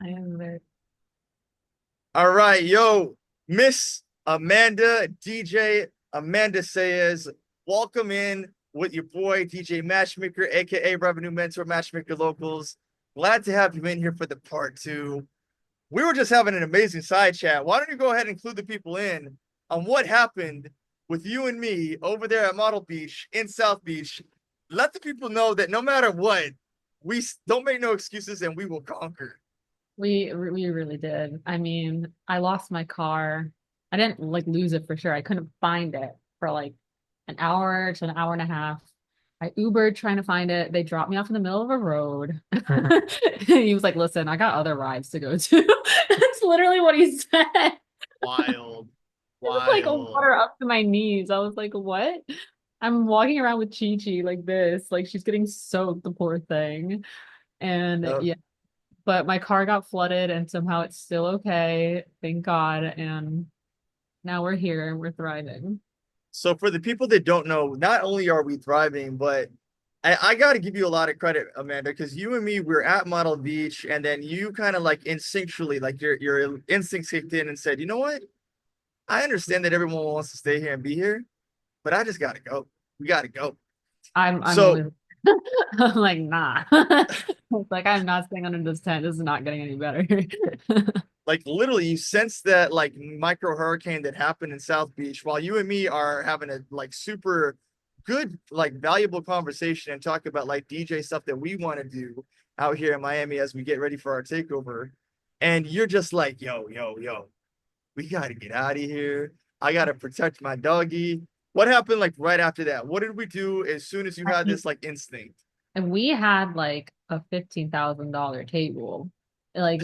I am very. All right, yo, Miss Amanda, DJ Amanda Saez, welcome in with your boy DJ Matchmaker, aka Revenue Mentor Matchmaker Locals. Glad to have you in here for the part two. We were just having an amazing side chat. Why don't you go ahead and include the people in on what happened with you and me over there at Model Beach in South Beach? Let the people know that no matter what, we don't make no excuses and we will conquer. We really did. I mean, I lost my car. I didn't like lose it for sure. I couldn't find it for like an hour to an hour and a half. I Ubered trying to find it. They dropped me off in the middle of a road. He was like, "Listen, I got other rides to go to." That's literally what he said. Wild, It was like wild. water up to my knees. I was like, "What?" I'm walking around with ChiCi like this, like she's getting soaked, the poor thing. And Uh, yeah, but my car got flooded and somehow it's still okay. Thank God. And now we're here and we're thriving. so for the people that don't know, not only are we thriving, but I got to give you a lot of credit, Amanda, because you and me we're at Model Beach, and then you kind of like instinctually, like your instincts kicked in and said, you know what? I understand that everyone wants to stay here and be here, but I just gotta go. We gotta go. I'm So always I'm like, nah. It's like I'm not staying under this tent. This is not getting any better. like literally you sense that like micro hurricane that happened in South Beach while you and me are having a like super good like valuable conversation and talk about like DJ stuff that we want to do out here in Miami as we get ready for our takeover. And you're just like, yo, we gotta get out of here. I gotta protect my doggy. What happened like right after that? What did we do as soon as you I had mean, this like instinct? and we had like a $15,000 table. Like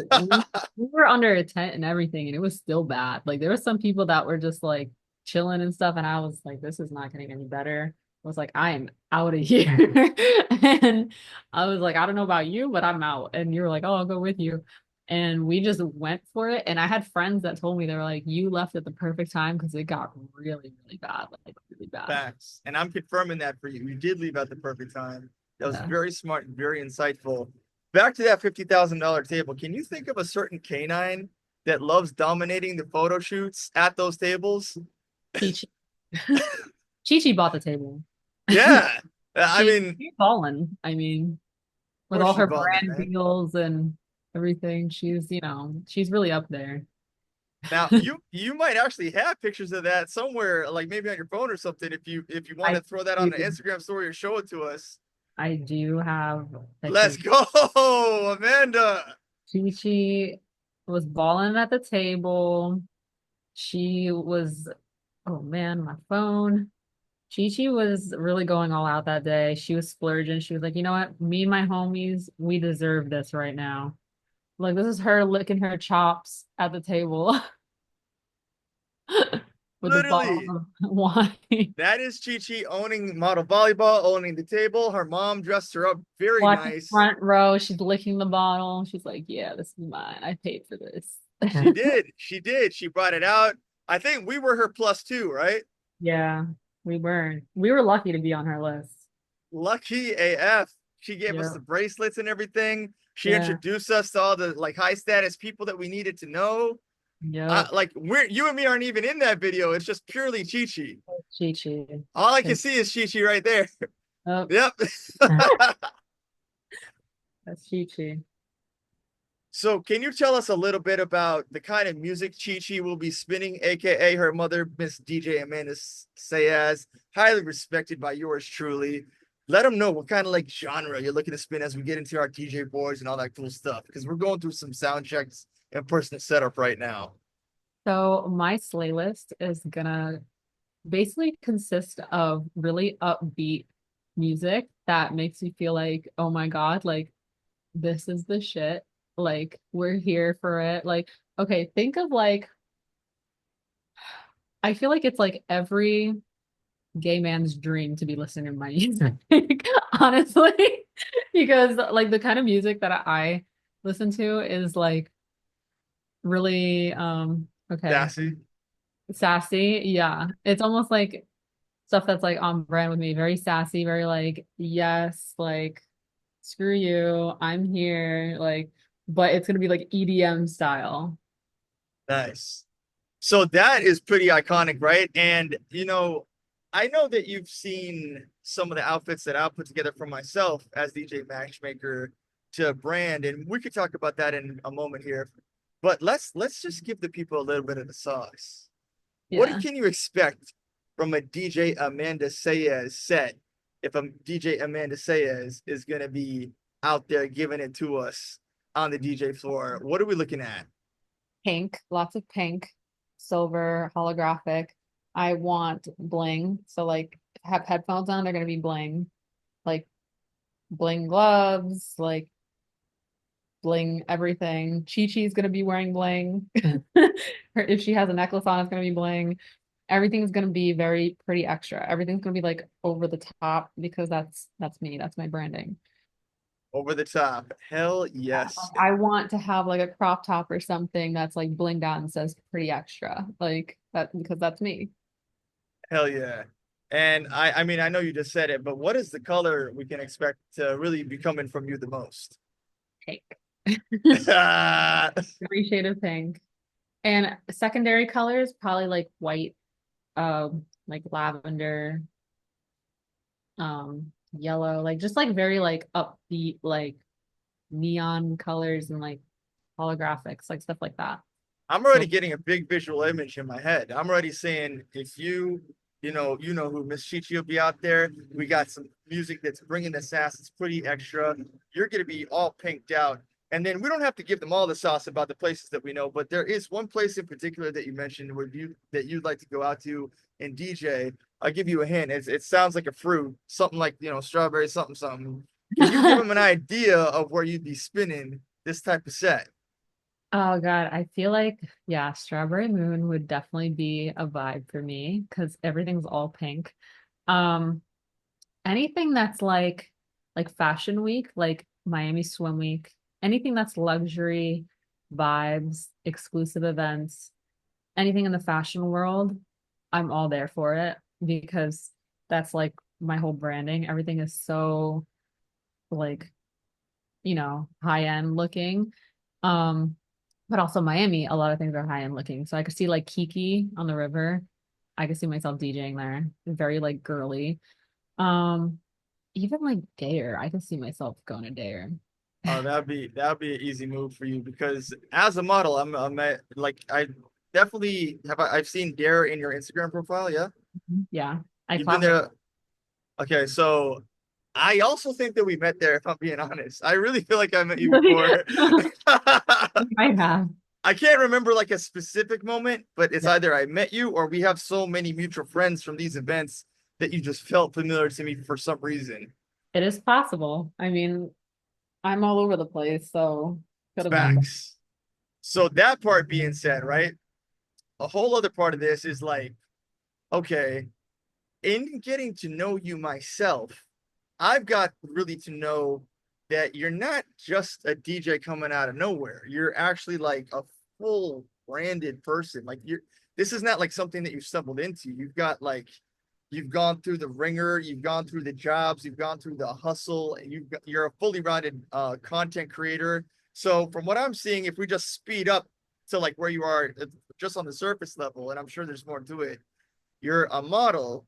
we were under a tent and everything, and it was still bad. Like there were some people that were just like chilling and stuff, and I was like, this is not getting any better. I was like, I am out of here. And I was like, I don't know about you, but I'm out. And you were like, oh, I'll go with you. And we just went for it. And I had friends that told me they were like, you left at the perfect time because it got really, really bad, like really bad. Facts. And I'm confirming that for you. You did leave at the perfect time. That was Yeah. very smart and very insightful. Back to that $50,000 table. Can you think of a certain canine that loves dominating the photo shoots at those tables? Chi Chi bought the table. Yeah. I mean, She's balling. I mean, of with course all she her balling, brand man. deals and everything, she's really up there. Now you might actually have pictures of that somewhere, like maybe on your phone or something. If you want to I throw that on the do. Instagram story or show it to us. I do have Let's pictures. go, Amanda. Chi was balling at the table. She was, oh man, my phone. Chi was really going all out that day. She was splurging. She was like, you know what? Me and my homies, we deserve this right now. Like, this is her licking her chops at the table with the bottle Literally. of wine. That is ChiCi owning Model Volleyball, owning the table. Her mom dressed her up very Watching nice. front row, she's licking the bottle. She's like, yeah, this is mine. I paid for this. She did. She did. She brought it out. I think we were her plus two, right? Yeah, we were. We were lucky to be on her list. Lucky AF. She gave us Yeah. the bracelets and everything. She Yeah. introduced us to all the like high status people that we needed to know. Yep. Like we're you and me aren't even in that video. It's just purely Chi-Chi. Chi-Chi. All I can see is Chi-Chi right there. Oh, Yep. that's Chi-Chi. So, can you tell us a little bit about the kind of music ChiCi will be spinning, aka her mother, Miss DJ Amanda Saez, highly respected by yours truly. Let them know what kind of like genre you're looking to spin as we get into our DJ boards and all that cool stuff, because we're going through some sound checks and personal setup right now. So my slay list is gonna basically consist of really upbeat music that makes you feel like, oh my God, like this is the shit. Like we're here for it. Like, okay, think of like I feel like it's like every gay man's dream to be listening to my music, honestly. Because like the kind of music that I listen to is like really okay, Sassy. sassy. Yeah. It's almost like stuff that's like on brand with me, very sassy, very like, yes, like screw you, I'm here. Like but it's gonna be like EDM style. Nice. So that is pretty iconic, right? And I know that you've seen some of the outfits that I'll put together for myself as DJ Matchmaker to brand, and we could talk about that in a moment here. But let's just give the people a little bit of the sauce. What Yeah. can you expect from a DJ Amanda Saez set if a DJ Amanda Saez is gonna be out there giving it to us on the DJ floor? What are we looking at? Pink, lots of pink, silver, holographic. I want bling. So like have headphones on, they're gonna be bling. Like bling gloves, like bling everything. ChiChi's gonna be wearing bling. If she has a necklace on, it's gonna be bling. Everything's gonna be very pretty extra. Everything's gonna be like over the top because that's me. That's my branding. Over the top. Hell Like, yes. I want to have like a crop top or something that's like blinged out and says pretty extra. Like that because that's me. Hell yeah. And I mean, I know you just said it, but what is the color we can expect to really be coming from you the most? Pink. I Every shade of pink. And secondary colors, probably like white, like lavender, yellow, like just like very like upbeat, like neon colors and like holographics, like stuff like that. I'm already So getting a big visual image in my head. I'm already saying if you know who Miss Chichi will be out there. We got some music that's bringing the sass. It's pretty extra. You're gonna be all pinked out. And then we don't have to give them all the sauce about the places that we know, but there is one place in particular that you mentioned where you'd like to go out to and DJ. I'll give you a hint. It sounds like a fruit, something like strawberry, something, something. Can you give them an idea of where you'd be spinning this type of set? oh God, I feel like yeah, Strawberry Moon would definitely be a vibe for me because everything's all pink. Um, anything that's like Fashion Week, like Miami Swim Week, anything that's luxury vibes, exclusive events, anything in the fashion world, I'm all there for it because that's like my whole branding. Everything is so like, high end looking. Um, but also Miami, a lot of things are high end looking. So I could see like Kiki on the river. I could see myself DJing there. Very like girly. Um, even like Dare, I could see myself going to Dare. Oh, that'd be an easy move for you because as a model, like I definitely I've seen Dare in your Instagram profile. Yeah, Yeah, I you've been clapped. there. Okay, so I also think that we met there. If I'm being honest, I really feel like I met you before. I have. I can't remember like a specific moment, but it's Yeah, either I met you or we have so many mutual friends from these events that you just felt familiar to me for some reason. it is possible. I mean, I'm all over the place, so could have been. Facts. So that part being said, right? A whole other part of this is like, okay, in getting to know you myself, I've got really to know that you're not just a DJ coming out of nowhere. You're actually like a full branded person. Like this is not like something that you stumbled into. You've gone through the ringer, you've gone through the jobs, you've gone through the hustle, and you're a fully rounded content creator. So from what I'm seeing, if we just speed up to like where you are just on the surface level, and I'm sure there's more to it, you're a model,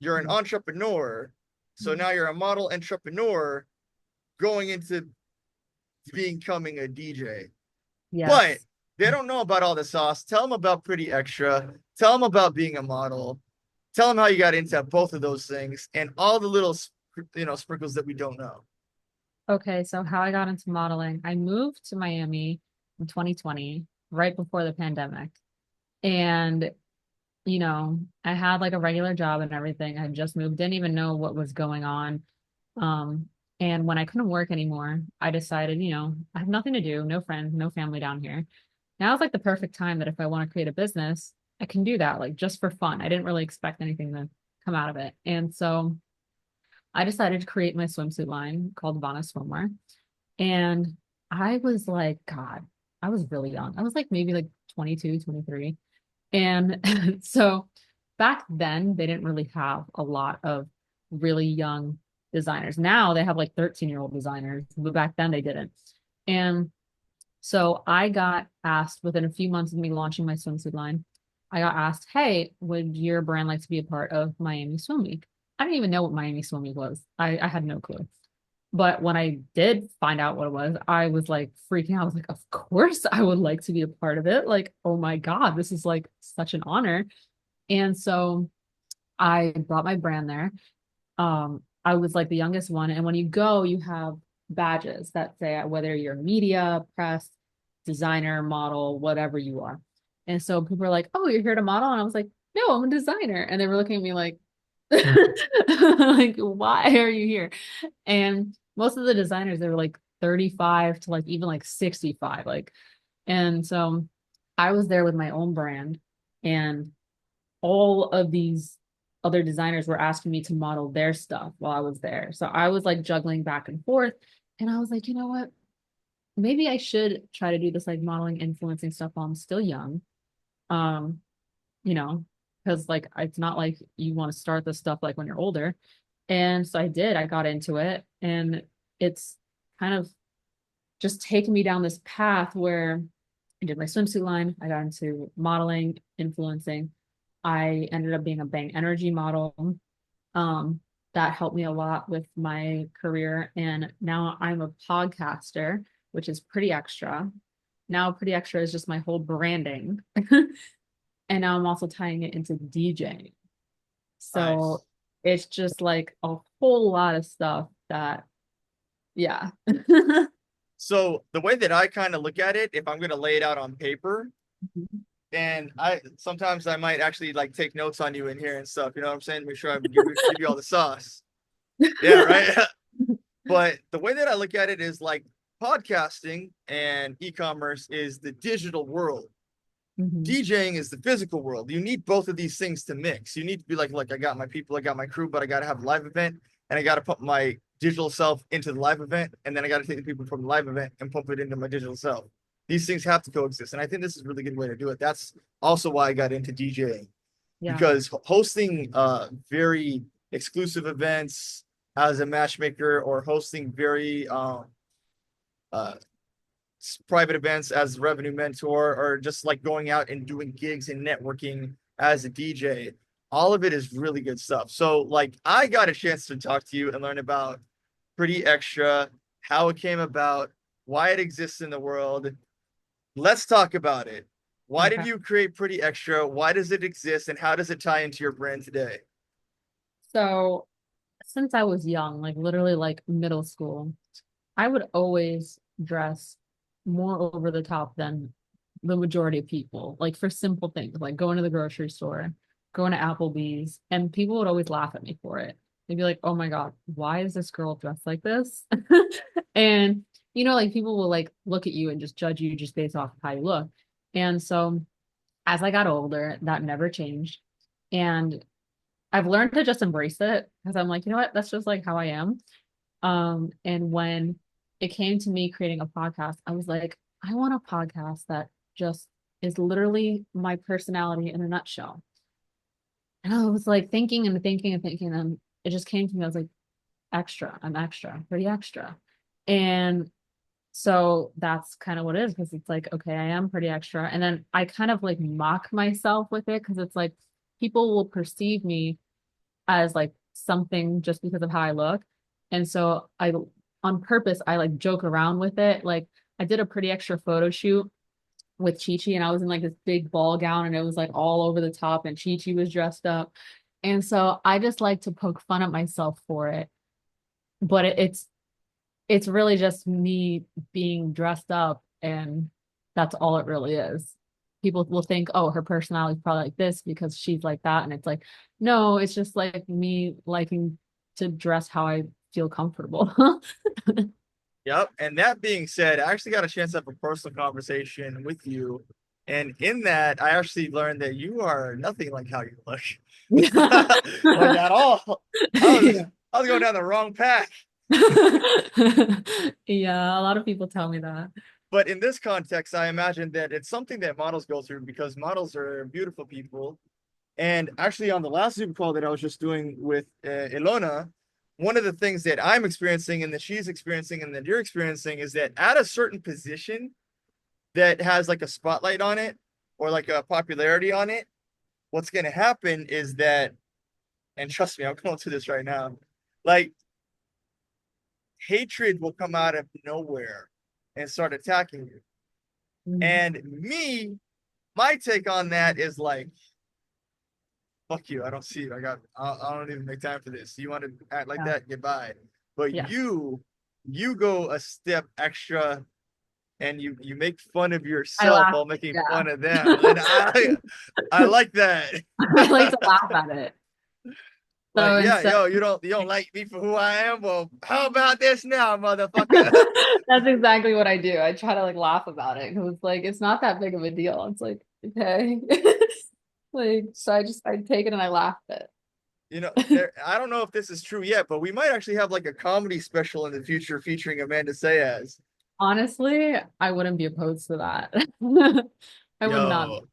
you're an entrepreneur. So now you're a model entrepreneur going into becoming a DJ. But Yes. they don't know about all the sauce. Tell them about Pretty Extra. Tell them about being a model. Tell them how you got into both of those things and all the little sprinkles that we don't know. Okay, so how I got into modeling. I moved to Miami in 2020, right before the pandemic. And, I had like a regular job and everything. I had just moved, didn't even know what was going on. Um, and when I couldn't work anymore, I decided, I have nothing to do, no friends, no family down here. Now is like the perfect time that if I want to create a business, I can do that, like just for fun. I didn't really expect anything to come out of it. And so I decided to create my swimsuit line called Vana Swimwear. And I was like, God, I was really young. I was like maybe like 22, 23. And so back then, they didn't really have a lot of really young designers. Now they have like 13-year-old designers, but back then they didn't. And So I got asked within a few months of me launching my swimsuit line, I got asked, hey, would your brand like to be a part of Miami Swim Week? I didn't even know what Miami Swim Week was. I had no clue. But when I did find out what it was, I was like freaking out. I was like, of course I would like to be a part of it. Like, oh my God, this is like such an honor. And so I brought my brand there. I was like the youngest one. And when you go, you have badges that say whether you're media, press, designer, model, whatever you are. And so people were like, oh, you're here to model? And I was like, no, I'm a designer. And they were looking at me like, like, why are you here? And most of the designers, they were like 35 to like even like 65. Like, and so I was there with my own brand, and all of these other designers were asking me to model their stuff while I was there. So I was like juggling back and forth. And I was like, you know what? Maybe I should try to do this like modeling, influencing stuff while I'm still young. Um, you know, because like it's not like you want to start this stuff like when you're older. And so I did. I got into it, and it's kind of just taken me down this path where I did my swimsuit line. I got into modeling, influencing. I ended up being a Bang Energy model. Um, that helped me a lot with my career. And now I'm a podcaster, which is pretty extra. Now, pretty extra is just my whole branding. And now I'm also tying it into DJing. So Nice. it's just like a whole lot of stuff that, yeah. So the way that I kind of look at it, if I'm going to lay it out on paper, and I sometimes I might actually like take notes on you in here and stuff. You know what I'm saying? Make sure I give you all the sauce. Yeah, right. But the way that I look at it is like podcasting and e-commerce is the digital world. Mhm. DJing is the physical world. You need both of these things to mix. You need to be like, look, I got my people, I got my crew, but I got to have a live event, and I got to put my digital self into the live event, and then I got to take the people from the live event and pump it into my digital self. These things have to coexist, and I think this is a really good way to do it. That's also why I got into DJing, Yeah. because hosting very exclusive events as a matchmaker, or hosting very uh, private events as a revenue mentor, or just like going out and doing gigs and networking as a DJ. All of it is really good stuff. So, like, I got a chance to talk to you and learn about Pretty Extra, how it came about, why it exists in the world. Let's talk about it. Why did Okay. you create Pretty Extra? Why does it exist? And how does it tie into your brand today? So since I was young, like literally like middle school, I would always dress more over the top than the majority of people, like for simple things, like going to the grocery store, going to Applebee's, and people would always laugh at me for it. They'd be like, oh my God, why is this girl dressed like this? And, like people will like look at you and just judge you just based off of how you look. And so as I got older, that never changed. And I've learned to just embrace it because I'm like, you know what? That's just like how I am. And when it came to me creating a podcast, I was like, I want a podcast that just is literally my personality in a nutshell. And I was like thinking and thinking and thinking, and it just came to me. I was like, extra, I'm extra, pretty extra. And so that's kind of what it is, because it's like, okay, I am pretty extra. And then I kind of like mock myself with it because it's like people will perceive me as like something just because of how I look. And so on purpose, I like joke around with it. Like I did a pretty extra photo shoot with ChiCi, and I was in like this big ball gown, and it was like all over the top, and ChiCi was dressed up. And so I just like to poke fun at myself for it. But it's really just me being dressed up, and that's all it really is. People will think, oh, her personality is probably like this because she's like that. And it's like, no, it's just like me liking to dress how I feel comfortable. Yep. And that being said, I actually got a chance to have a personal conversation with you. And in that, I actually learned that you are nothing like how you look. Like at all. Yeah. I was going down the wrong path. Yeah, a lot of people tell me that. But in this context, I imagine that it's something that models go through, because models are beautiful people. And actually, on the last Zoom call that I was just doing with Ilona, one of the things that I'm experiencing and that she's experiencing and that you're experiencing is that at a certain position, that has like a spotlight on it or like a popularity on it, what's gonna happen is that, and trust me, I'm going through this right now, like hatred will come out of nowhere and start attacking you. Mhm. And my take on that is like, fuck you. I don't see you. I don't even make time for this. You want to act like Yeah. that? Goodbye. But Yeah. you go a step extra and you make fun of I yourself laugh. while making Yeah. fun of them. And I like that. I like to laugh at it. So Like, yeah, instead, yo, you don't like me for who I am? Well, how about this now, motherfucker? that's exactly what I do. I try to like laugh about it because it's like it's not that big of a deal. It's like, okay. Like, so I take it and I laugh at it. I don't know if this is true yet, but we might actually have like a comedy special in the future featuring Amanda Saez. Honestly, I wouldn't be opposed to that. I would not Yo,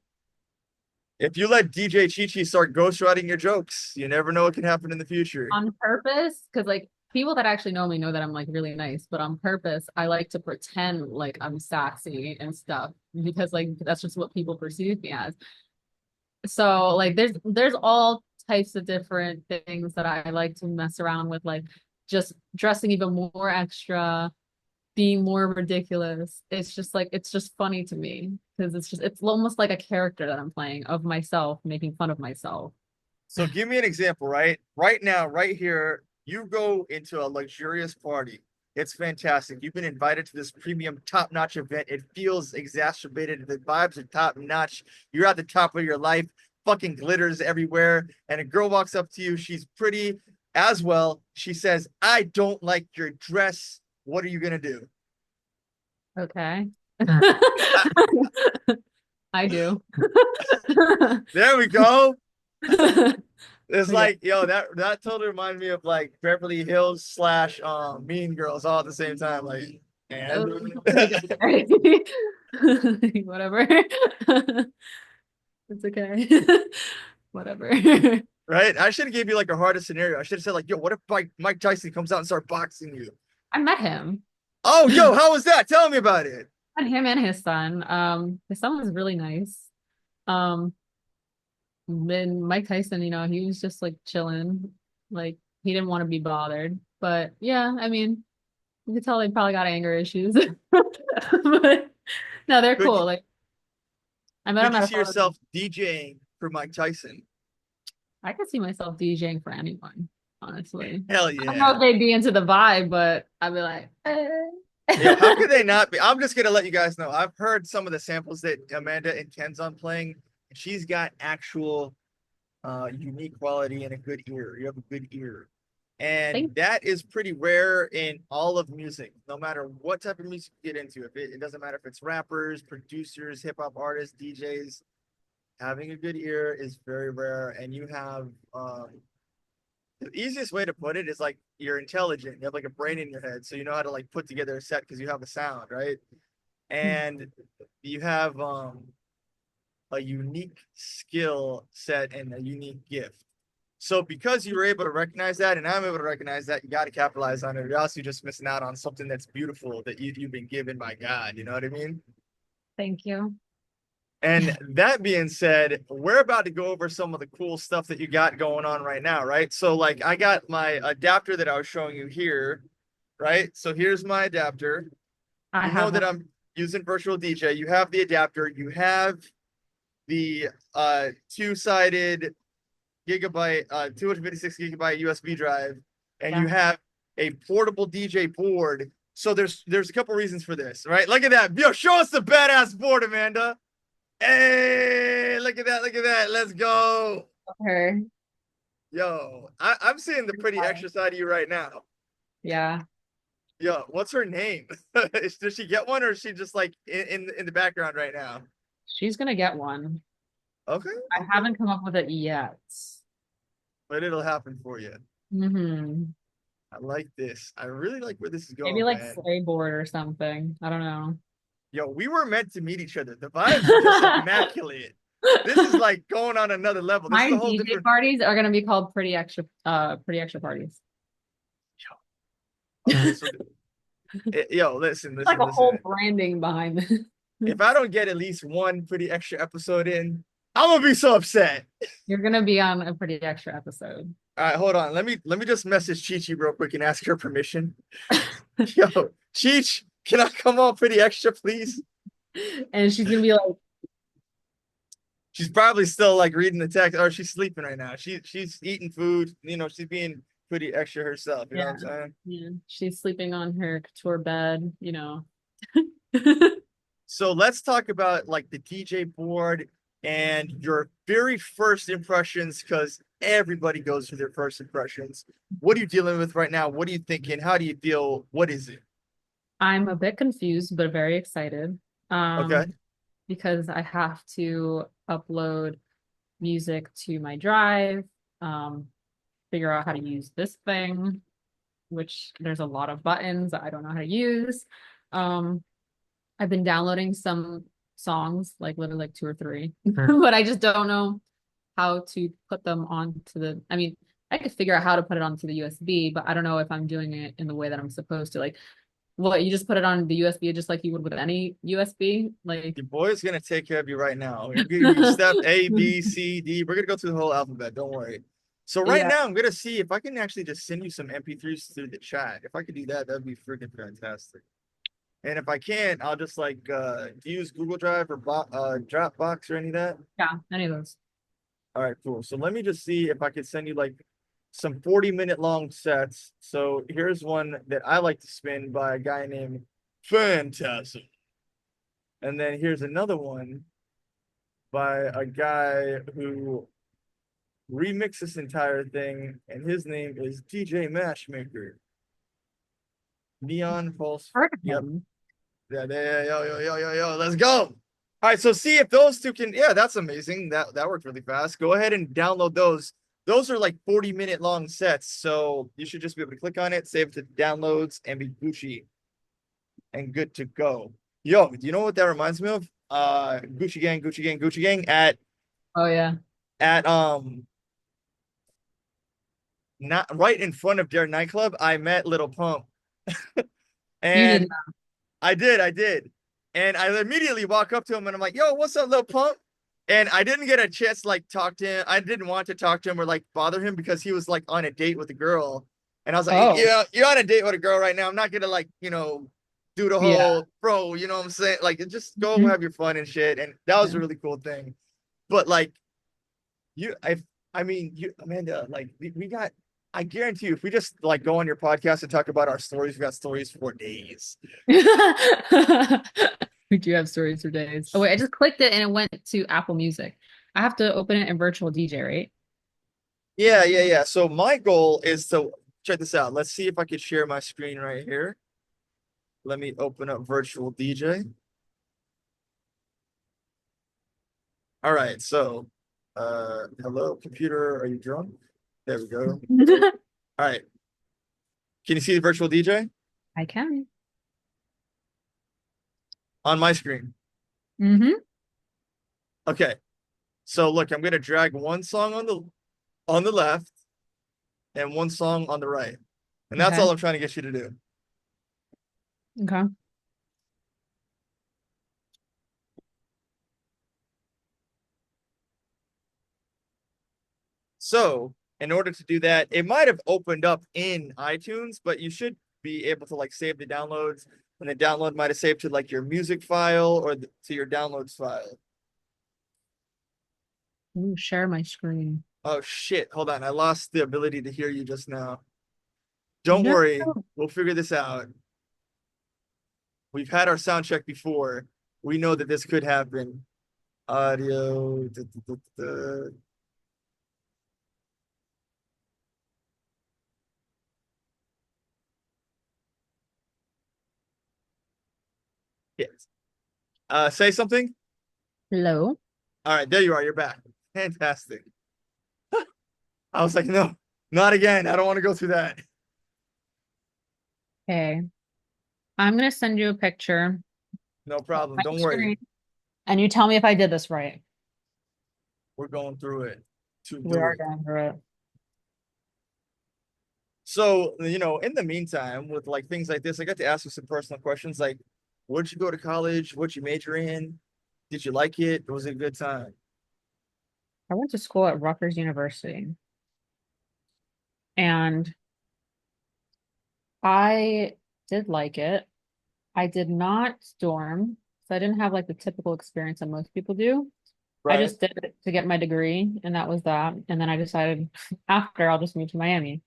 if you let DJ ChiChi start ghostwriting your jokes, you never know what can happen in the future. on purpose because like people that actually know me know that I'm like really nice, but on purpose, I like to pretend like I'm sassy and stuff because like that's just what people perceive me as. So like there's all types of different things that I like to mess around with, like just dressing even more extra, being more ridiculous. It's just like it's just funny to me because it's almost like a character that I'm playing of myself, making fun of myself. So give me an example, right? Right now, right here, you go into a luxurious party. It's fantastic. You've been invited to this premium top-notch event. It feels exacerbated. The vibes are top-notch. You're at the top of your life. Fucking glitters everywhere. And a girl walks up to you. She's pretty as well. She says, I don't like your dress. What are you gonna do? Okay. I do. There we go. It's Okay. like, yo, that totally reminded me of like Beverly Hills slash Mean Girls all at the same time. Like, and Oh, like, okay. Whatever. It's okay. Whatever. right? I should have gave you like a harder scenario. I should have said like, yo, what if Mike Tyson comes out and start boxing you? I met him. Oh, yo, how was that? Tell me about it. Met him and his son. His son was really nice. Um, then Mike Tyson, he was just like chilling. Like he didn't want to be bothered. But yeah, I mean, you could tell they probably got anger issues. But no, they're Could cool. you Like I met could him you at a see photo. yourself DJing for Mike Tyson? I could see myself DJing for anyone, honestly. Hell I don't know yeah. if they'd be into the vibe, but I'd be like, Yo, how could they not be? I'm just gonna let you guys know. I've heard some of the samples that Amanda intends on playing. She's got actual unique quality and a good ear. You have a good ear. And Thank that is pretty rare in all of music, no matter what type of music you get into. If it doesn't matter if it's rappers, producers, hip hop artists, DJs, having a good ear is very rare. And you have the easiest way to put it is like you're intelligent. You have like a brain in your head, so you know how to like put together a set because you have a sound, right? you. And you have a unique skill set and a unique gift. So because you were able to recognize that, and I'm able to recognize that, you got to capitalize on it. Or else you're just missing out on something that's beautiful that you've been given by God. You know what I mean? Thank you. And that being said, we're about to go over some of the cool stuff that you got going on right now, right? So like I got my adapter that I was showing you here, right? So here's my adapter. I You know have that one. I'm using virtual DJ. You have the adapter. You have the two-sided gigabyte, 256 gigabyte USB drive, and you Yeah. have a portable DJ board. So there's a couple reasons for this, right? Look at that. Yo, show us the badass board, Amanda. Hey, look at that, look at that. Let's go. Her. Yo, I'm seeing the pretty extra side of you right now. Yeah. Yo, what's her name? Does she get one or is she just like in the background right now? She's gonna get one. Okay, I okay. haven't come up with it yet. But it'll happen for you. Hmm. I like this. I really like where this is Maybe going, like man. sleigh board or something. I don't know. Yo, we were meant to meet each other. The vibes are just immaculate. This is like going on another level. This is My a whole DJ different. parties are gonna be called pretty extra parties. Okay, so yo, listen, Like listen, a whole listen. branding behind this. if I don't get at least one pretty extra episode in, I'm gonna be so upset. You're gonna be on a pretty extra episode. All right, hold on. Let me just message ChiChi real quick and ask her permission. Yo, Cheech, can I come on pretty extra, please? And she's gonna be like, She's probably still like reading the text, or she's sleeping right now. She's eating food, she's being pretty extra herself. You know yeah, what I'm saying? yeah. She's sleeping on her couture bed, you know. So let's talk about like the DJ board and your very first impressions, because everybody goes through their first impressions. What are you dealing with right now? What are you thinking? How do you feel? What is it? I'm a bit confused, but very excited. Okay. Because I have to upload music to my drive, um, figure out how to use this thing, which there's a lot of buttons that I don't know how to use. Um, I've been downloading some songs, like literally like two or three, but I just don't know how to put them onto I mean, I could figure out how to put it onto the USB, but I don't know if I'm doing it in the way that I'm supposed to. Like, what, you just put it on the USB just like you would with any USB? Like, Your boy's gonna take care of you right now. We're gonna give you step A, B, C, D. We're gonna go through the whole alphabet. Don't worry. So right yeah, now, I'm gonna see if I can actually just send you some MP3s through the chat. If I could do that, that'd be freaking fantastic. And if I can't, I'll just like use Google Drive or Dropbox or any of that. yeah, any of those. All right, cool. So let me just see if I could send you like some 40-minute long sets. So here's one that I like to spin by a guy named Phantasm. And then here's another one by a guy who remixed this entire thing, and his name is DJ Matchmaker. Neon Pulse. Heard of Yep. him. Yeah, yeah, yo, let's go. All right, so see if those two can. Yeah, that's amazing. That worked really fast. Go ahead and download those. Those are like 40-minute long sets, so you should just be able to click on it, save it to downloads, and be Gucci and good to go. Yo, do you know what that reminds me of? Gucci Gang, Gucci Gang, Gucci Gang Oh yeah. at not right in front of their nightclub. I met Little Pump, You did and I did. And I immediately walk up to him and I'm like, yo, what's up, Lil Pump? And I didn't get a chance to like talk to him. I didn't want to talk to him or like bother him because he was like on a date with a girl. And I was like, Oh, yeah, you're on a date with a girl right now. I'm not gonna like, do the yeah. whole bro, you know what I'm saying? Like just go have your fun and shit. And that was Yeah. a really cool thing. But like you I mean you Amanda, like we got I guarantee you, if we just like go on your podcast and talk about our stories, we got stories for days. We do have stories for days. Oh wait, I just clicked it and it went to Apple Music. I have to open it in virtual DJ, right? Yeah. So my goal is to check this out. Let's see if I could share my screen right here. Let me open up virtual DJ. All right, so hello computer, are you drunk? There we go. All right. Can you see the virtual DJ I can. on my screen? Mm-hmm. Okay. So look, I'm gonna drag one song on the left and one song on the right. And that's Okay. all I'm trying to get you to do. Okay. So in order to do that, it might have opened up in iTunes, but you should be able to like save the downloads, and the download might have saved to like your music file or to your downloads file. Ooh, share my screen. Oh shit, hold on. I lost the ability to hear you just now. Don't No. worry, we'll figure this out. We've had our sound check before. We know that this could happen. Audio. Yes. Say something. Hello. All right, there you are. You're back. Fantastic. I was like, no, not again. I don't want to go through that. Okay. I'm gonna send you a picture No of problem. my Don't worry. screen, and you tell me if I did this right. We're going through it to We do are it. going through it. So, in the meantime, with like things like this, I got to ask you some personal questions. Like, Where'd you go to college? What'd you major in? Did you like it? Was it a good time? I went to school at Rutgers University and I did like it. I did not dorm, so I didn't have like the typical experience that most people do. I Right. just did it to get my degree, and that was that. And then I decided after I'll just move to Miami.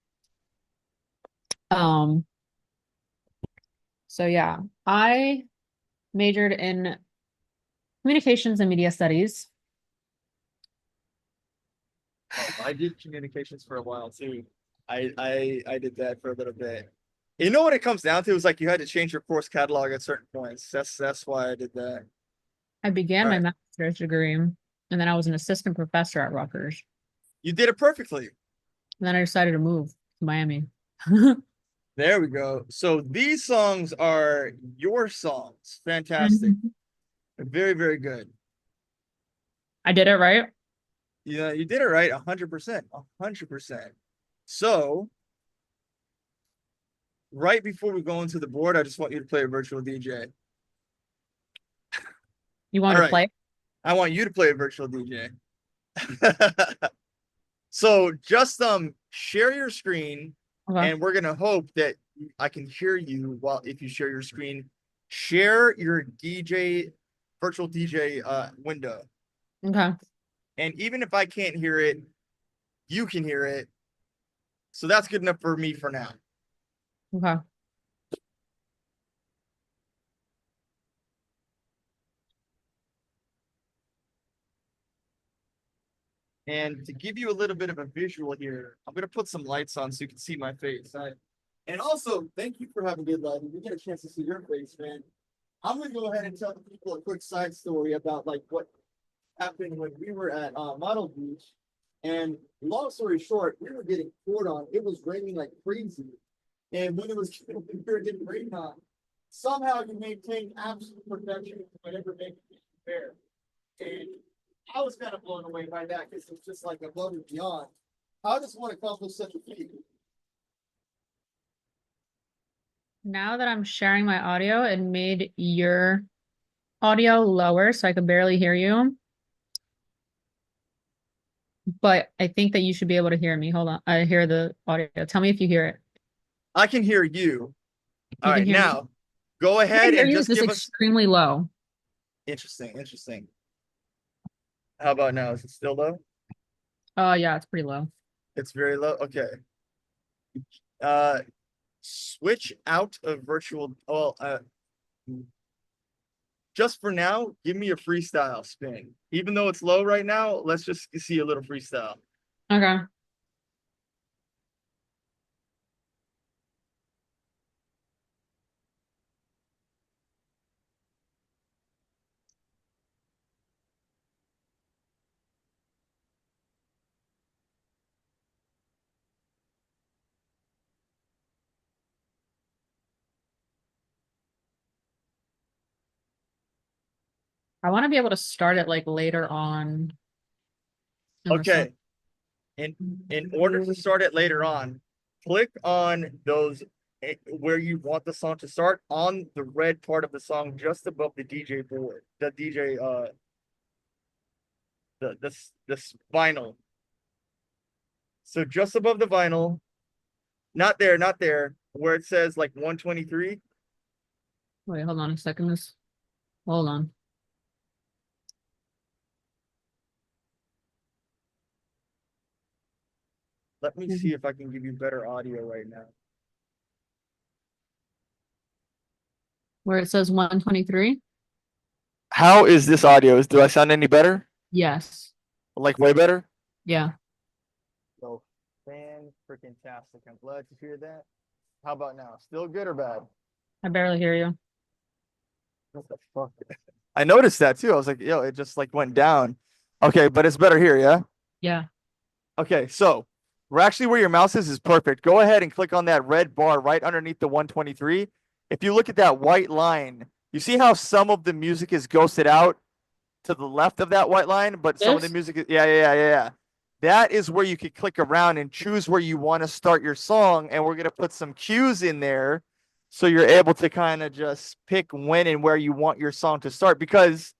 Um, so yeah, I majored in communications and media studies. I did communications for a while too. I did that for a little bit. You know what it comes down to is like you had to change your course catalog at certain points. That's why I did that. I began All my right. master's degree, and then I was an assistant professor at Rutgers. You did it perfectly. And then I decided to move to Miami. There we go. So these songs are your songs. Fantastic. Mhm. Very, very good. I did it right. Yeah, you did it right. 100%. 100%. So right before we go into the board, I just want you to play a virtual DJ. You want All me to right. play? I want you to play a virtual DJ. So just share your screen Okay. and we're gonna hope that I can hear you while if you share your screen. Share your DJ virtual DJ window. Okay. And even if I can't hear it, you can hear it. So that's good enough for me for now. Okay. And to give you a little bit of a visual here, I'm gonna put some lights on so you can see my face. And also, thank you for having good lighting. We get a chance to see your face, man. I'm gonna go ahead and tell people a quick side story about like what happened when we were at Model Beach. And long story short, we were getting poured on. It was raining like crazy. And when it was when we were getting rained on, somehow you maintained absolute perfection whenever making it fair. And I was kind of blown away by that because it's just like above and beyond. How does one accomplish such a feat? Now that I'm sharing my audio, it made your audio lower, so I could barely hear you. But I think that you should be able to hear me. Hold on. I hear the audio. Tell me if you hear it. I can hear you. All You can right, hear me? now go I can ahead hear and you. It's just just give us extremely low. interesting, interesting. How about now? Is it still low? Oh, yeah, it's pretty low. It's very low. Okay. Uh, switch out of virtual. Well, just for now, give me a freestyle spin. Even though it's low right now, let's just see a little freestyle. Okay. I want to be able to start it like later on in the song. Okay. In in order to start it later on, click on those where you want the song to start on the red part of the song just above the DJ board, the DJ the vinyl. So just above the vinyl, not there, not there, where it says like 123. Wait, hold on a second. Hold on. Let me see if I can give you better audio right now. Where it says 123? How is this audio? Do I sound any better? Yes. Like way better? Yeah. So fan freaking tastic. I'm glad to hear that. How about now? Still good or bad? I barely hear you. What the fuck? I noticed that too. I was like, yo, it just like went down. Okay, but it's better here, yeah? Yeah. Okay, so we're actually where your mouse is perfect. Go ahead and click on that red bar right underneath the 123. If you look at that white line, you see how some of the music is ghosted out to the left of that white line, but some of the This? music is, yeah. That is where you could click around and choose where you want to start your song. And we're going to put some cues in there So you're able to kind of just pick when and where you want your song to start. Because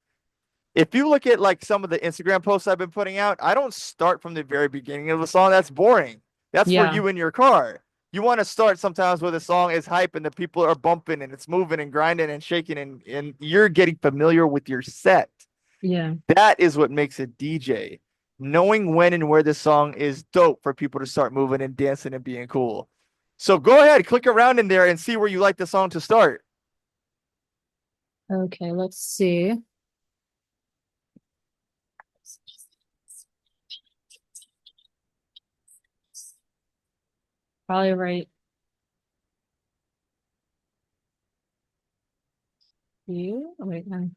if you look at like some of the Instagram posts I've been putting out, I don't start from the very beginning of the song. That's boring. That's for Yeah. you in your car. You want to start sometimes where the song is hype and the people are bumping and it's moving and grinding and shaking and you're getting familiar with your set. Yeah. That is what makes a DJ. Knowing when and where the song is dope for people to start moving and dancing and being cool. So go ahead, click around in there and see where you like the song to start. Okay, let's see. Probably right here. Oh, wait, no.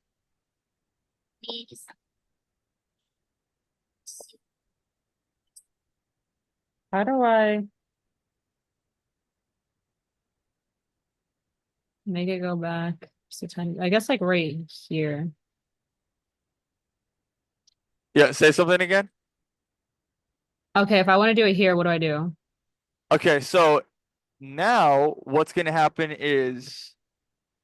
How do I make it go back? Just a tiny, I guess like right here. Yeah, say something again. Okay, if I want to do it here, what do I do? Okay, so now what's going to happen is,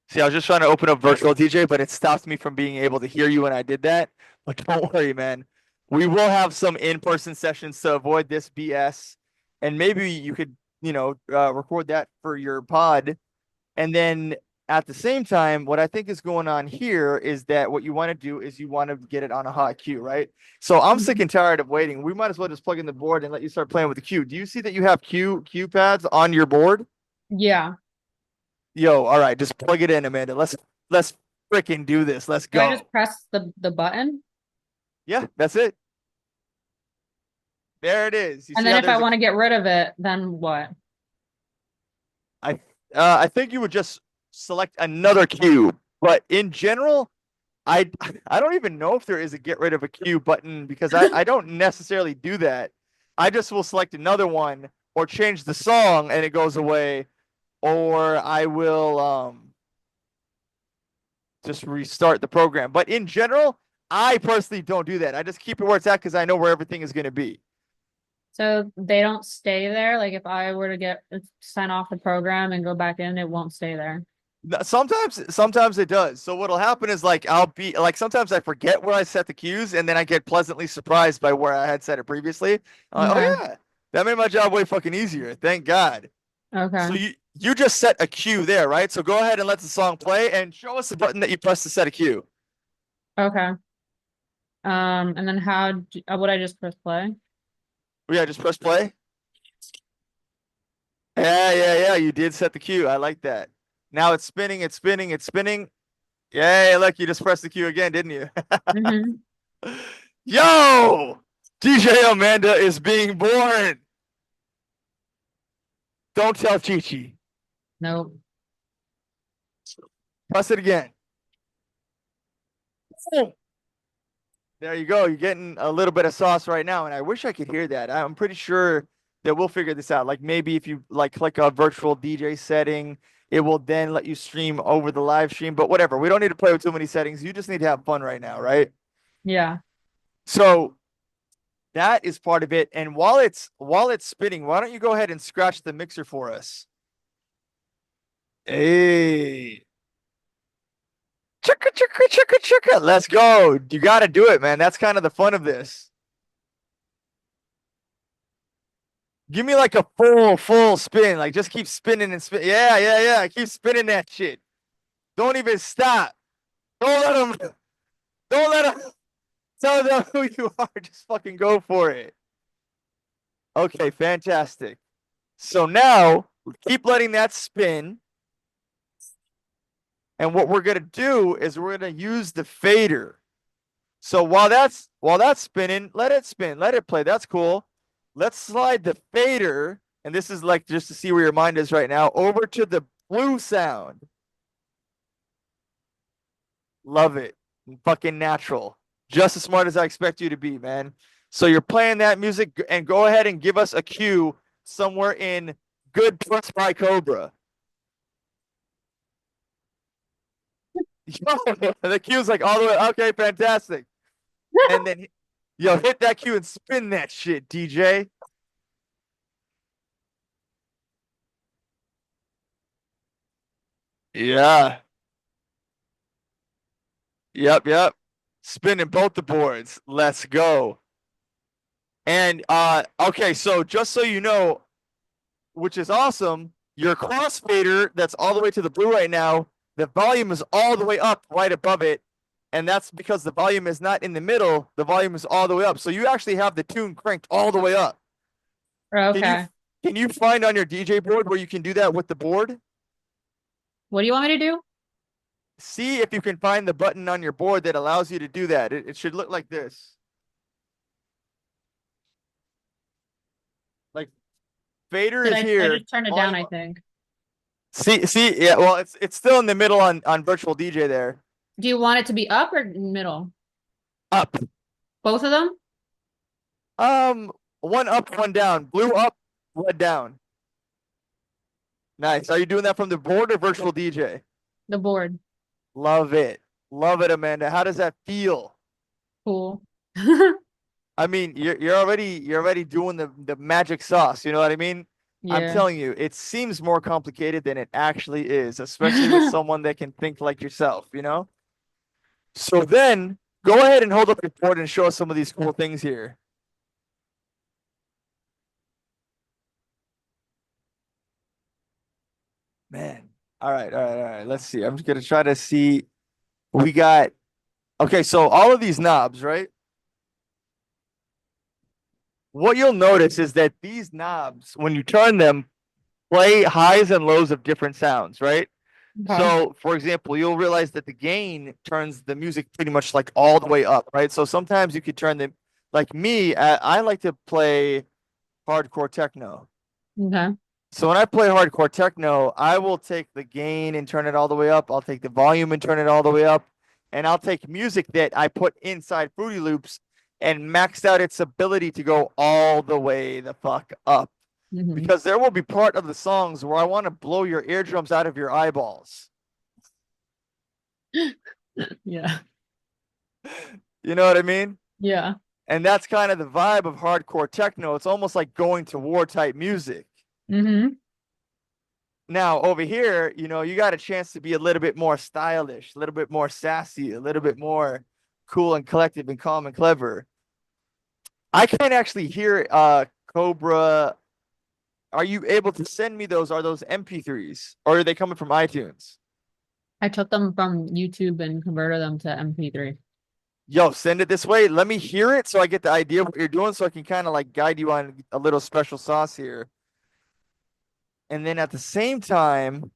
see, I was just trying to open up virtual DJ, but it stopped me from being able to hear you when I did that. But don't worry, man. We will have some in-person sessions to avoid this BS. And maybe you could, record that for your pod. And then at the same time, what I think is going on here is that what you want to do is you want to get it on a hot cue, right? So I'm sick Mhm. and tired of waiting. We might as well just plug in the board and let you start playing with the cue. Do you see that you have cue pads on your board? Yeah. Yo, all right, just plug it in, Amanda. Let's freaking do this. Let's Do I just go. press the button? Yeah, that's it. There it is. You And see then how if I there's a want to get rid of it, then what? I I think you would just select another cue. But in general, I I don't even know if there is a get rid of a cue button because I don't necessarily do that. I just will select another one or change the song and it goes away, or I will just restart the program. But in general, I personally don't do that. I just keep it where it's at because I know where everything is going to be. So they don't stay there. Like if I were to get sign off the program and go back in, it won't stay there. Sometimes it does. So what'll happen is like I'll be like sometimes I forget where I set the cues and then I get pleasantly surprised by where I had set it previously. I'm like, Okay. oh yeah, that made my job way fucking easier. Thank God. So Okay. you just set a cue there, right? So go ahead and let the song play and show us the button that you press to set a cue. Okay. And then would I just press play? Oh, yeah, just press play. Yeah. You did set the cue. I like that. Now it's spinning. It's spinning. It's spinning. Yeah, look, you just pressed the cue again, didn't you? Mm-hmm. Yo, DJ Amanda is being born. Don't tell ChiChi. Nope. Press it again. Boom. There you go. You're getting a little bit of sauce right now, and I wish I could hear that. I'm pretty sure that we'll figure this out. Like maybe if you like click a virtual DJ setting, it will then let you stream over the live stream. But whatever. We don't need to play with too many settings. You just need to have fun right now, right? Yeah. So that is part of it. And while it's spinning, why don't you go ahead and scratch the mixer for us? Hey. Chicka, chicka, chicka, chicka. Let's go. You got to do it, man. That's kind of the fun of this. Give me like a full spin. Like just keep spinning and spin. Yeah. Keep spinning that shit. Don't even stop. Don't let them. Don't let them tell them who you are. Just fucking go for it. Okay, fantastic. So now keep letting that spin. And what we're gonna do is we're gonna use the fader. So while that's spinning, let it spin, let it play. That's cool. Let's slide the fader, and this is like just to see where your mind is right now, over to the blue sound. Love it. Fucking natural. Just as smart as I expect you to be, man. So you're playing that music and go ahead and give us a cue somewhere in Good Plus by Cobra. The cue's like all the way. Okay, fantastic. And then yo, hit that cue and spin that shit, DJ. Yeah. Yep, yep. Spinning both the boards. Let's go. And okay, so just so you know, which is awesome, your crossfader that's all the way to the blue right now, the volume is all the way up right above it. And that's because the volume is not in the middle, the volume is all the way up. So you actually have the tune cranked all the way up. Can you Okay. can you find on your DJ board where you can do that with the board? What do you want me to do? See if you can find the button on your board that allows you to do that. It should look like this. Like fader Did is I here, just turned it down, volume I up. think. See, yeah, well, it's still in the middle on virtual DJ there. Do you want it to be up or middle? Up. Both of them? Um, one up, one down. Blue up, red down. Nice. Are you doing that from the board or virtual DJ? The board. Love it. Love it, Amanda. How does that feel? Cool. I mean, you're already doing the magic sauce, you know what I mean? I'm Yeah. telling you, it seems more complicated than it actually is, especially with someone that can think like yourself, you know? So then go ahead and hold up your board and show us some of these cool things here. Man. All right, all right, all right. Let's see. I'm just gonna try to see. We got okay, so all of these knobs, right? What you'll notice is that these knobs, when you turn them, play highs and lows of different sounds, right? Okay. So, for example, you'll realize that the gain turns the music pretty much like all the way up, right? So sometimes you could turn them, like me, I like to play hardcore techno. Okay. So when I play hardcore techno, I will take the gain and turn it all the way up. I'll take the volume and turn it all the way up. And I'll take music that I put inside Fruity Loops and maxed out its ability to go all the way the fuck up. Hmm. Because there will be part of the songs where I want to blow your eardrums out of your eyeballs. Yeah. You know what I mean? Yeah. And that's kind of the vibe of hardcore techno. It's almost like going to war type music. Hmm. Now, over here, you got a chance to be a little bit more stylish, a little bit more sassy, a little bit more cool and collective and calm and clever. I can't actually hear Cobra. Are you able to send me those? Are those MP3s or are they coming from iTunes? I took them from YouTube and converted them to MP3. Yo, send it this way. Let me hear it so I get the idea of what you're doing so I can kind of like guide you on a little special sauce here. And then at the same time,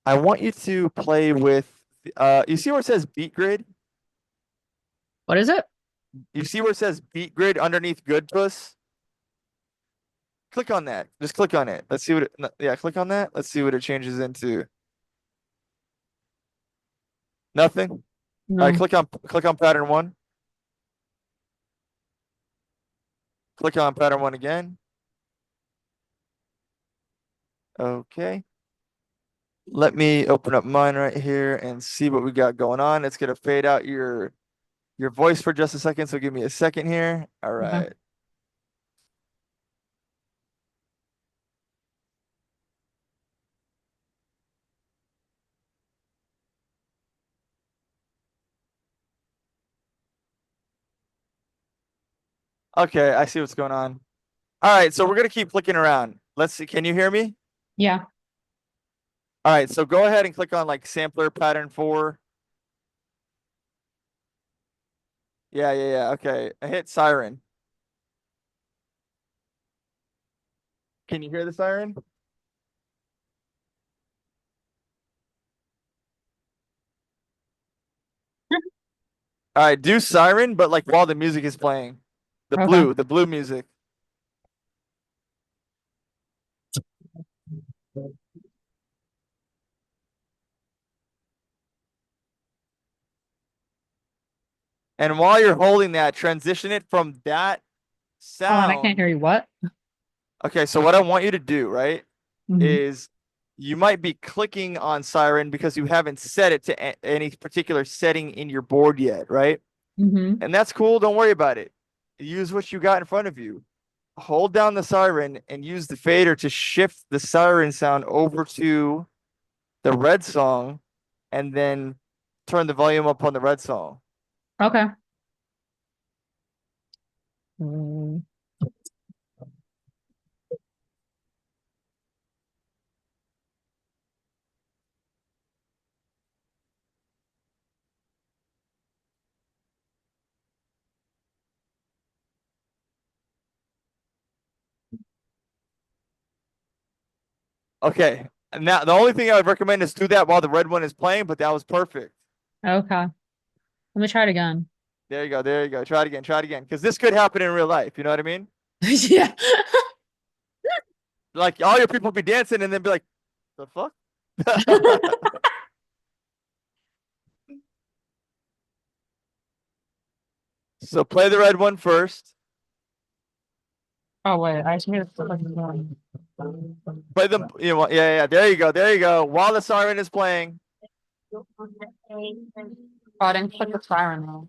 I want you to play with you see where it says beat grid? What is it? You see where it says beat grid underneath good puss? Click on that. Just click on it. Let's see what it, no, yeah, click on that. Let's see what it changes into. Nothing. All right, No. click on pattern one. Click on pattern one again. Okay. Let me open up mine right here and see what we got going on. It's gonna fade out your voice for just a second, so give me a second here. All Okay. right. Okay, I see what's going on. All right, so we're gonna keep flicking around. Let's see. Can you hear me? Yeah. All right, so go ahead and click on like sampler pattern four. Yeah, yeah, yeah. Okay. I hit siren. Can you hear the siren? All right, do siren, but like while the music is playing. Okay. The blue music. And while you're holding that, transition it from that Hold on, I can't sound. hear you. What? Okay, so what I want you to do, right, Hmm. is you might be clicking on siren because you haven't set it to any particular setting in your board yet, right? Hmm. And that's cool. Don't worry about it. Use what you got in front of you. Hold down the siren and use the fader to shift the siren sound over to the red song, and then turn the volume up on the red song. Okay. Mm. Okay. Now the only thing I would recommend is do that while the red one is playing, but that was perfect. Okay. Let me try it again. There you go. There you go. Try it again. Try it again. Because this could happen in real life. You know what I mean? Yeah. Like all your people be dancing and then be like, the fuck? So play the red one first. Oh wait, I just need to. Play them. You know, yeah, yeah. There you go. There you go. While the siren is playing. Oh, I didn't click the siren though.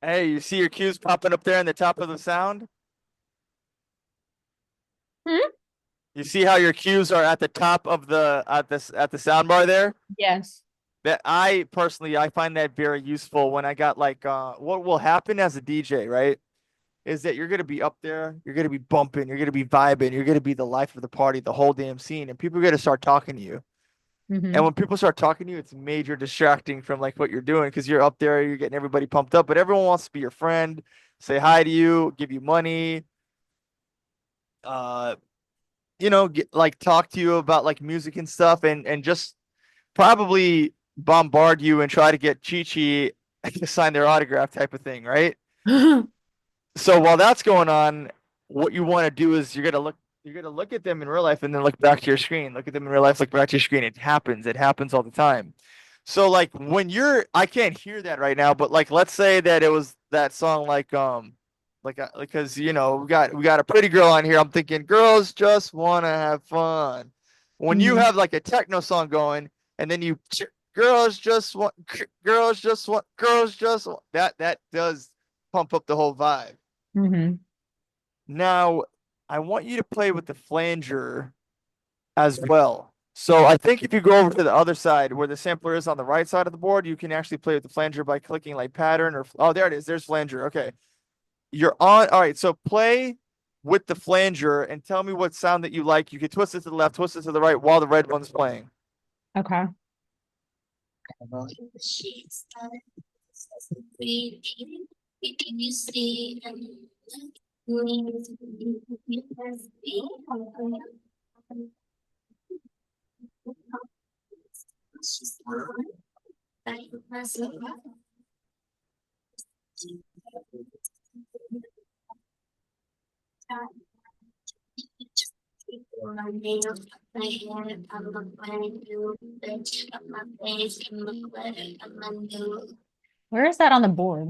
Hey, you see your cues popping up there in the top of the sound? Hmm? You see how your cues are at the top of the at the sound bar there? Yes. That I personally I find that very useful when I got like what will happen as a DJ, right? Is that you're gonna be up there, you're gonna be bumping, you're gonna be vibing, you're gonna be the life of the party, the whole damn scene, and people are gonna start talking to you. And Mm-hmm. when people start talking to you, it's major distracting from like what you're doing because you're up there, you're getting everybody pumped up, but everyone wants to be your friend, say hi to you, give you money, uh, like talk to you about like music and stuff, and just probably bombard you and try to get ChiChi to sign their autograph type of thing, right? So while that's going on, what you want to do is you're gonna look at them in real life and then look back to your screen. Look at them in real life, look back to your screen. It happens. It happens all the time. So like when I can't hear that right now, but like let's say that it was that song like because we got a pretty girl on here. I'm thinking girls just want to have fun. When you Mm-hmm. have like a techno song going and then you girls just want girls just want girls just want, that does pump up the whole vibe. Mm-hmm. Now, I want you to play with the flanger as well. So I think if you go over to the other side where the sampler is on the right side of the board, you can actually play with the flanger by clicking like pattern or oh, there it is. There's flanger. Okay. You're on. All right. So play with the flanger and tell me what sound that you like. You can twist it to the left, twist it to the right while the red one's playing. Okay. Where is that on the board?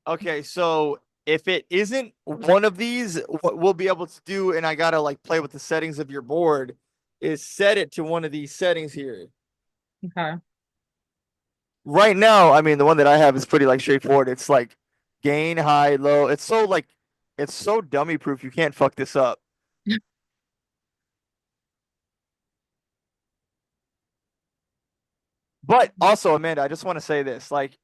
Okay. So if it isn't one of these, what we'll be able to do, and I gotta like play with the settings of your board, is set it to one of these settings here. Okay. Right now, I mean, the one that I have is pretty like straightforward. It's like gain, high, low. It's so dummy proof. You can't fuck this up. But also, Amanda, I just want to say this. Like,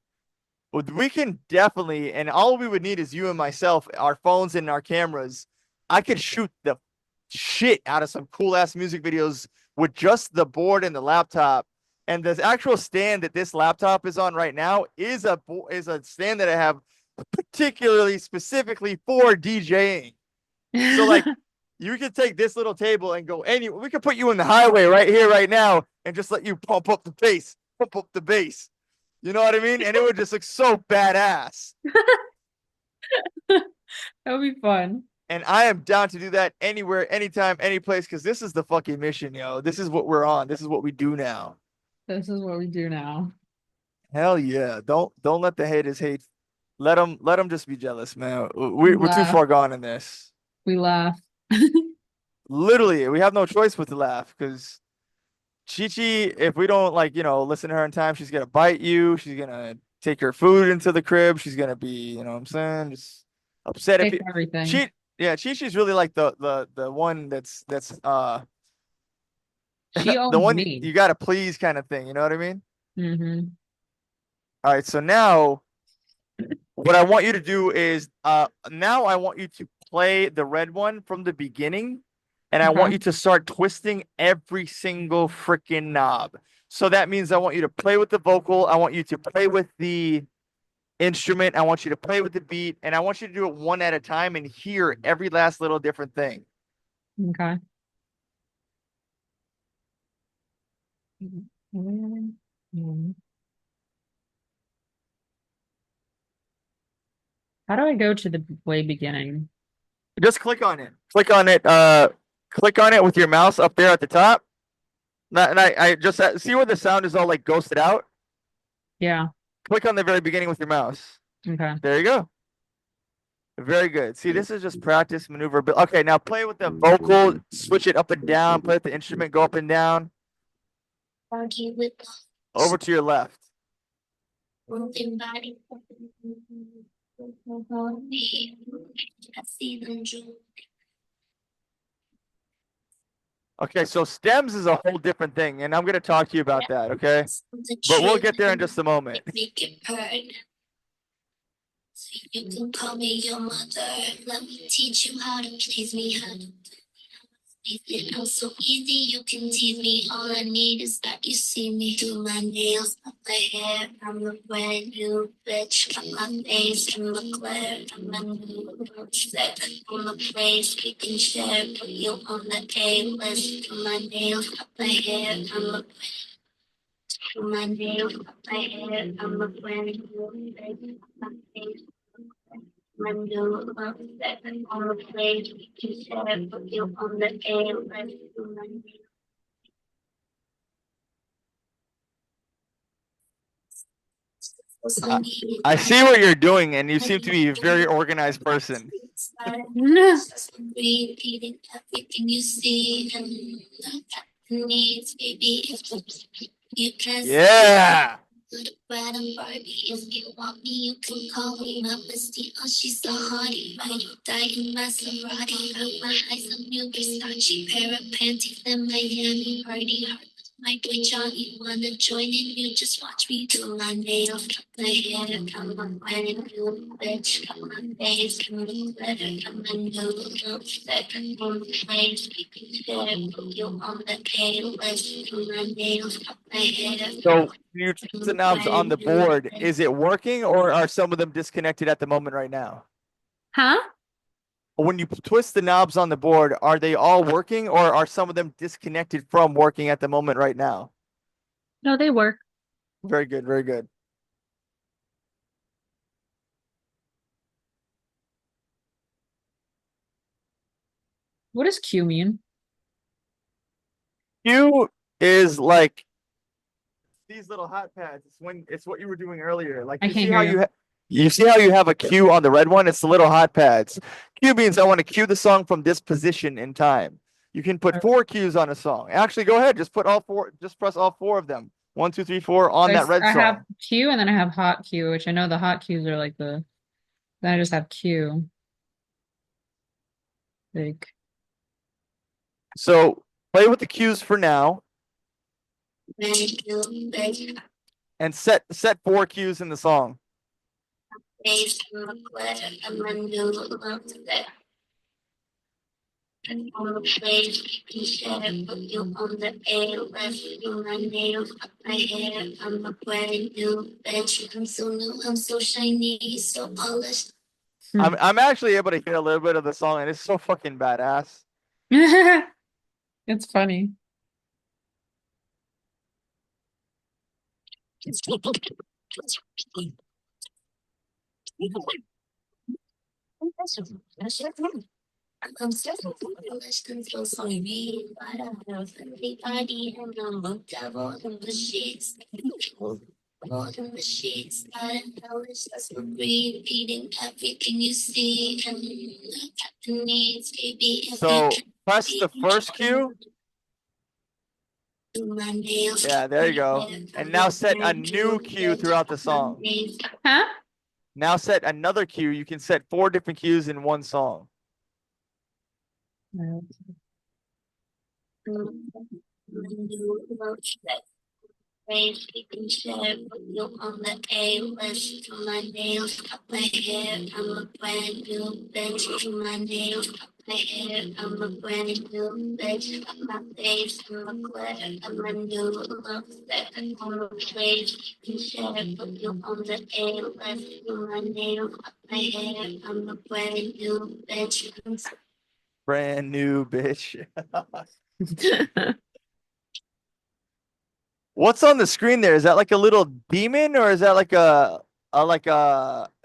we can definitely, and all we would need is you and myself, our phones and our cameras. I could shoot the shit out of some cool ass music videos with just the board and the laptop. And the actual stand that this laptop is on right now is a stand that I have particularly specifically for DJing. So like you could take this little table and go anywhere. We could put you in the highway right here, right now, and just let you pump up the bass, pump up the bass. You know what I mean? And it would just look so badass. That would be fun. And I am down to do that anywhere, anytime, any place, because this is the fucking mission, yo. This is what we're on. This is what we do now. This is what we do now. Hell yeah. Don't let the haters hate. Let them just be jealous, man. We We're too laugh. far gone in this. We laugh. Literally, we have no choice but to laugh because ChiCi, if we don't like, listen to her in time, she's gonna bite you. She's gonna take your food into the crib. She's gonna be, you know what I'm saying, just upset if Take you. everything. She, yeah, ChiCi's really like the one that's She the owns one me. you gotta please kind of thing. You know what I mean? Hmm. All right, so now what I want you to do is now I want you to play the red one from the beginning, and I want Okay. you to start twisting every single freaking knob. So that means I want you to play with the vocal, I want you to play with the instrument, I want you to play with the beat, and I want you to do it one at a time and hear every last little different thing. Okay. Mhm. How do I go to the way beginning? Just click on it. Click on it with your mouse up there at the top. And I just see where the sound is all like ghosted out. Yeah. Click on the very beginning with your mouse. Okay. There you go. Very good. See, this is just practice maneuver. Okay, now play with the vocal, switch it up and down, play with the instrument, go up and down, over to your left. Okay, so stems is a whole different thing, and I'm going to talk to you about that, okay? But we'll get there in just a moment. So you can call me your mother. Let me teach you how to tease me how to make it all so easy. You can tease me. All I need is that you see me do my nails, my hair. I'm a brand new bitch. From my face, from my glare, from my new set. On the place, we can share. Put you on the A list. From my nails, my hair. From my nails, my hair. I'm a brand new bitch. My face. Menu second on the page to share put you on the A list. I see what you're doing, and you seem to be a very organized person. Repeating everything you see and needs, baby. You can Yeah. good bread and Barbie. If you want me, you can call me my bestie. Oh, she's so hottie. Ride or die in Maserati. Put my eyes on new Versace. Pair of panties in Miami. Party hard. My boy Johnny wanna join in. You just watch me do my nails. Cut my hair. Come on, brand new bitch. Come on, face. Come on, glitter. Come on, new second on the place. We can share. Put you on the K list. Do my nails. Cut my hair. So you twist the knobs on the board. Is it working, or are some of them disconnected at the moment right now? Huh? When you twist the knobs on the board, are they all working, or are some of them disconnected from working at the moment right now? No, they work. Very good, very good. What does Q mean? Q is like these little hot pads. It's what you were doing earlier. Like I you can't see hear how you. you see how you have a cue on the red one? It's the little hot pads. Cue means I want to cue the song from this position in time. You can put 4 cues on a song. Actually, go ahead. Just put all four. Just press all 4 of them. 1, 2, 3, 4 on that red I have song. Q and then I have hot Q, which I know the hot Qs are like the, then I just have Q. Like, So play with the cues for now, and set 4 cues in the song. And on the place, you can share. Put you on the A list. Do my nails, cut my hair. I'm a brand new bitch. I'm so new, I'm so shiny, so polished. I'm actually able to hear a little bit of the song, and it's so fucking badass. it's funny. I'm so polished and so sorry, but I have everybody and I'm a devil in the sheets. in the sheets, embellished, that's repeating everything you see. And got the needs, baby, if you So can press be the first cue. do my nails. Yeah, there you go. And now set a new cue throughout the song. Huh? Now set another cue. You can set 4 different cues in one song. Range, you can share, put you on the A list. For my nails, cut my hair, I'm a brand new bitch. For my nails, cut my hair, I'm a brand new bitch. Cut my face, I'm a glare, I'm a new love set. On the page, you can share, put you on the A list. For my nails, cut my hair, I'm a brand new bitch. Brand new bitch. What's on the screen there? Is that like a little demon or is that like a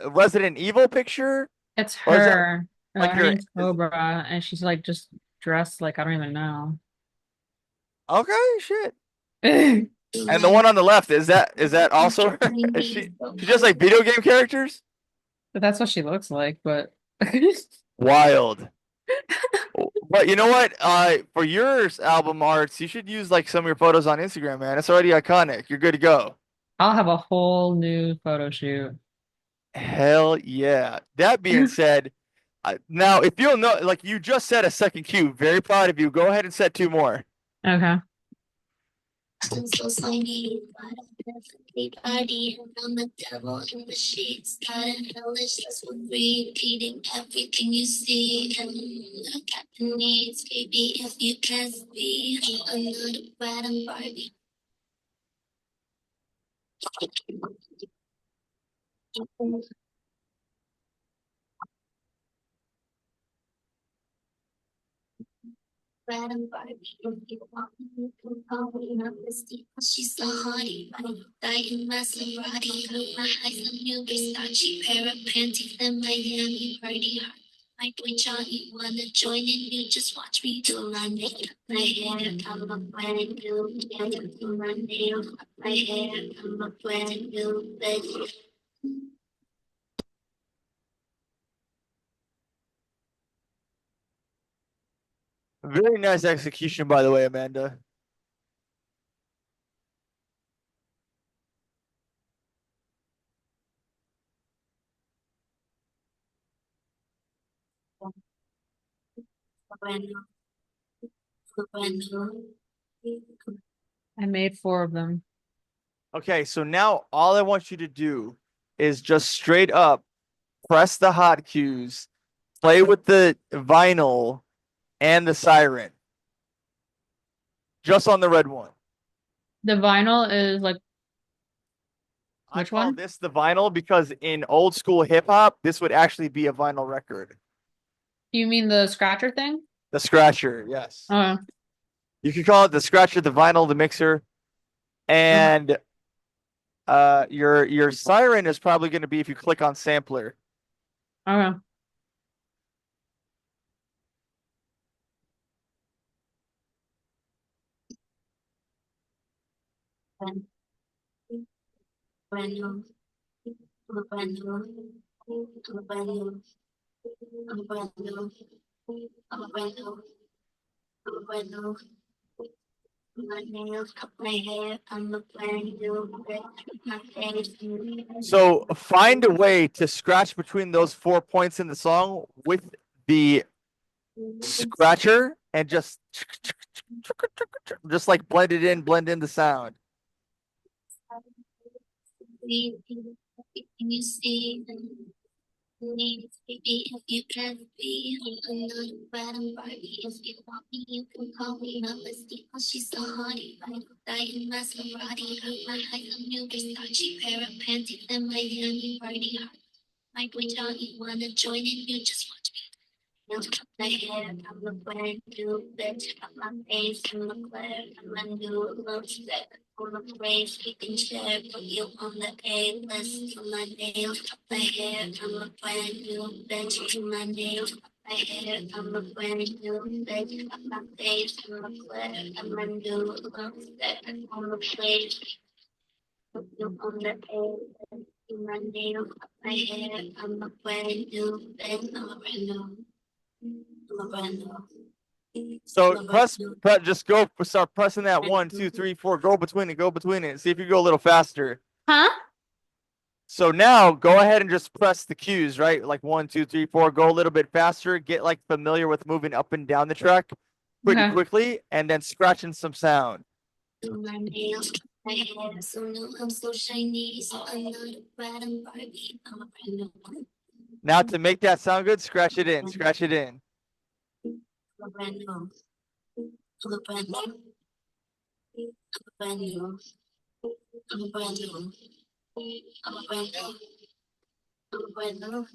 Resident Evil picture? It's Or is that her. like Her your name's Cobra, and she's like just dressed like I don't even know. okay, shit. And the one on the left, is that also her? Is she just like video game characters? But that's what she looks like, but Wild. But you know what? For yours album arts, you should use like some of your photos on Instagram, man. It's already iconic. You're good to go. I'll have a whole new photo shoot. Hell yeah. That being said, now if you'll know, like you just set a second cue, very proud of you. Go ahead and set 2 more. Okay. I'm so slimy, but I definitely party. And I'm the devil in the sheets. Got it hellish, that's what repeating everything you see. And I got the needs, baby, if you can be. I'm not a brat, I'm Barbie. Brat, I'm Barbie. If you want me, you can call me not Misty. She's so hottie, but die in Maserati. Blue my eyes on new Versace. Pair of panties in Miami, party hard. My boy Johnny wanna join in, you just watch me do my makeup, my hair, I'm a brand new bitch. Do my nails, my hair, I'm a brand new bitch. Very nice execution, by the way, Amanda. Brand new, brand new. I made 4 of them. Okay, so now all I want you to do is just straight up press the hot cues, play with the vinyl and the siren, just on the red one. The vinyl is like I which call one? this the vinyl because in old school hip hop, this would actually be a vinyl record. You mean the scratcher thing? The scratcher, yes. Oh, You could call it the scratcher, the vinyl, the mixer, okay. and your siren is probably going to be if you click on sampler. Okay. Brand brand new, brand new, brand new, brand new, brand new, brand new. My nails, cut my hair, I'm a brand new bitch. My face, So find a way to scratch between those 4 points in the song with the scratcher and just like blend in the sound. everything you see. Needs, baby, if you can be. I'm not a bad and Barbie. If you want me, you can call me my bestie. Oh, she's so hottie. Right? Die in Maserati. Got my eyes on new Versace. Pair of panties in Miami. Party hard. My boy Johnny wanna join in. You just watch me. Nails, cut my hair, I'm a brand new bitch. Got my face, I'm a glare, I'm a new love set. On the place, we can share, put you on the A list. For my nails, cut my hair, I'm a brand new bitch. For my nails, cut my hair, I'm a brand new bitch. Got my face, I'm a glare, I'm a new love set. On the place. You on the air, in my nail, my hair, I'm a brand new, and I'm a brand new, I'm a brand new, So I'm a brand new, just go start pressing that brand one, two, new. three, four. Go between it. Go between it. See if you go a little faster. Huh? So now go ahead and just press the cues, right? Like 1, 2, 3, 4. Go a little bit faster. Get like familiar with moving up and down the track pretty Okay. quickly, and then scratching some sound. Do my nails, my hair, so new, I'm so shiny, so I'm not a bad, I'm Barbie, I'm a brand new, Now to make that sound good, scratch it in. Scratch it in. I'm a brand new, I'm a brand new, I'm a brand new, I'm a brand new, I'm a brand new, I'm a brand new.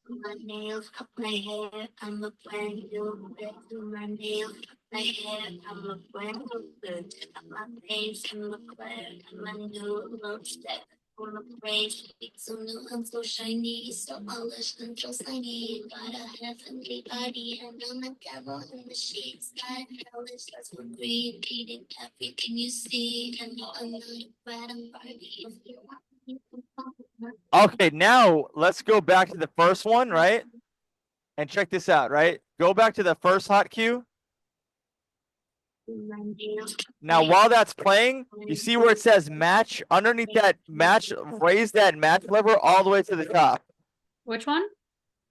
My nails, cut my hair, I'm a brand new bitch. Do my nails, cut my hair, I'm a brand new bitch. My face, I'm a clear, I'm a new lipstick. Full of praise, so new, I'm so shiny, so polished and so shiny. Got a heavenly body, and I'm a devil in the sheets. Got hellish, that's for greed, eating everything you see. And no, I'm not a bad, I'm Barbie. If you want me, you can fuck with me. Okay, now let's go back to the first one, right? And check this out, right? Go back to the first hot cue. Do my nails, cut my Now, while that's playing, you see where it says match? Underneath that match, raise that match lever all the way to the top. Which one?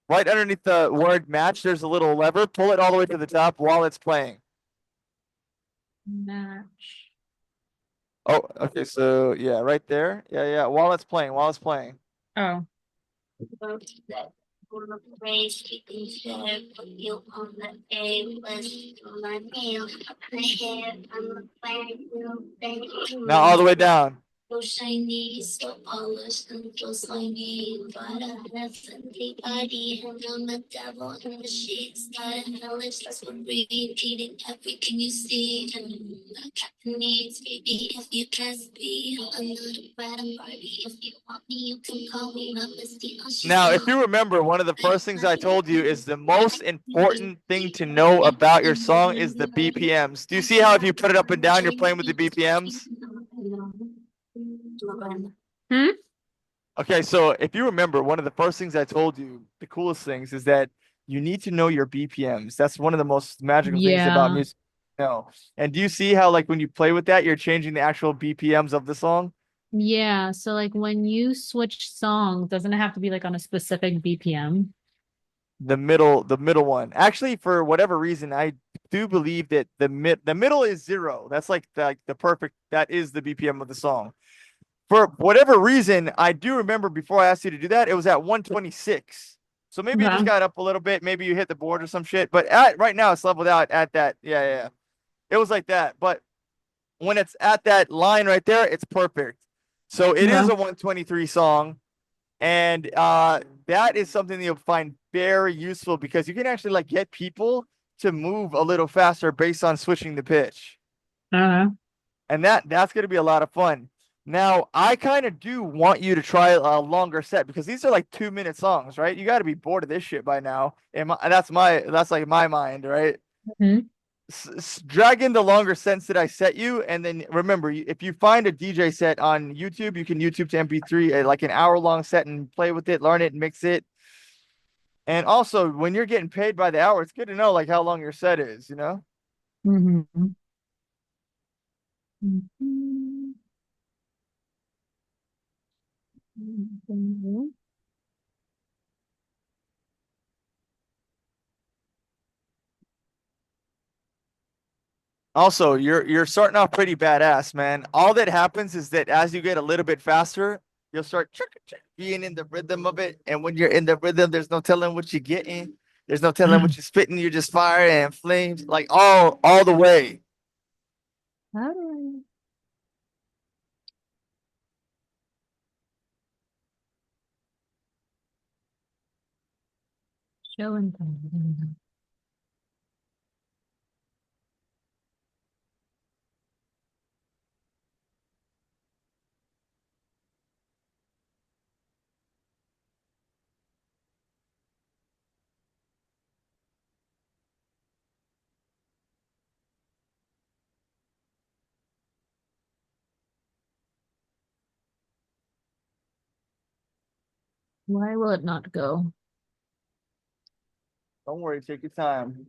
Right underneath the word match, there's a little lever. Pull it all the way to the top while it's playing. Match. Oh, okay. So yeah, right there. Yeah. While it's playing, while it's playing. Oh. that full of praise, keeping share, put you on the A list. Do my nails, cut my hair, I'm a brand new Now all the way baby. down. So shiny, so polished, and so slimy. Got a heavenly body, and I'm a devil in the sheets. Got a hellish, that's what repeating everything you see. And I got the needs, baby, if you trust me. I'm not a bad, I'm Barbie. If you want me, you can call me my bestie. Oh, she's Now, so if you hot. remember, one of the I first things I like told you is the most it. important thing to know about your song is the BPMs. Do you see how if you put it up and down, you're playing with the BPMs? Hmm? Okay, so if you remember, one of the first things I told you, the coolest things, is that you need to know your BPMs. That's one of the most magical things about Yeah. music. No. And do you see how, like, when you play with that, you're changing the actual BPMs of the song? Yeah. So like when you switch songs, doesn't it have to be like on a specific BPM? The middle one. Actually, for whatever reason, I do believe that the middle is 0. That's like the perfect. That is the BPM of the song. For whatever reason, I do remember before I asked you to do that, it was at 126. So maybe you just Okay. got up a little bit. Maybe you hit the board or some shit. But at right now, it's leveled out at that. Yeah. It was like that. But when it's at that line right there, it's perfect. So it is Yeah. a 123 song. And that is something that you'll find very useful because you can actually like get people to move a little faster based on switching the pitch. Uh, And that's going to be a lot of fun. Now, I kind of do want you to try a longer set because these are like 2-minute songs, right? You got to be bored of this shit by now. And that's like my mind, right? mhm. Drag in the longer sets that I set you, and then remember, if you find a DJ set on YouTube, you can YouTube to MP3 like an hour long set and play with it, learn it, mix it. And also, when you're getting paid by the hour, it's good to know like how long your set is, you know? Mhm. Mhm. Mhm. Also, you're starting off pretty badass, man. All that happens is that as you get a little bit faster, you'll start being in the rhythm of it. And when you're in the rhythm, there's no telling what you're getting. There's no telling what you're spitting. You're just fire and flames, like all the way. How do I show and tell? Why will it not go? Don't worry, take your time.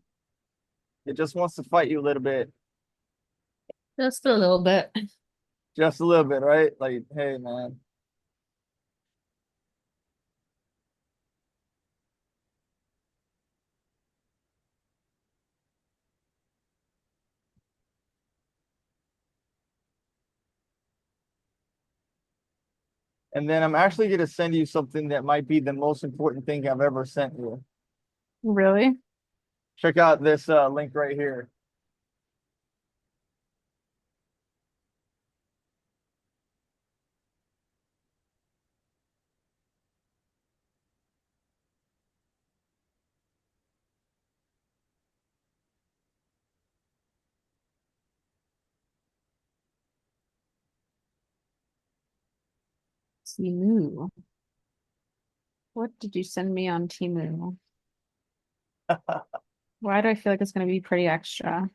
It just wants to fight you a little bit. Just a little bit. Just a little bit, right? Like, hey, man. And then I'm actually going to send you something that might be the most important thing I've ever sent you. Really? Check out this link right here. Timu. What did you send me on Timu? Why do I feel like it's going to be pretty extra?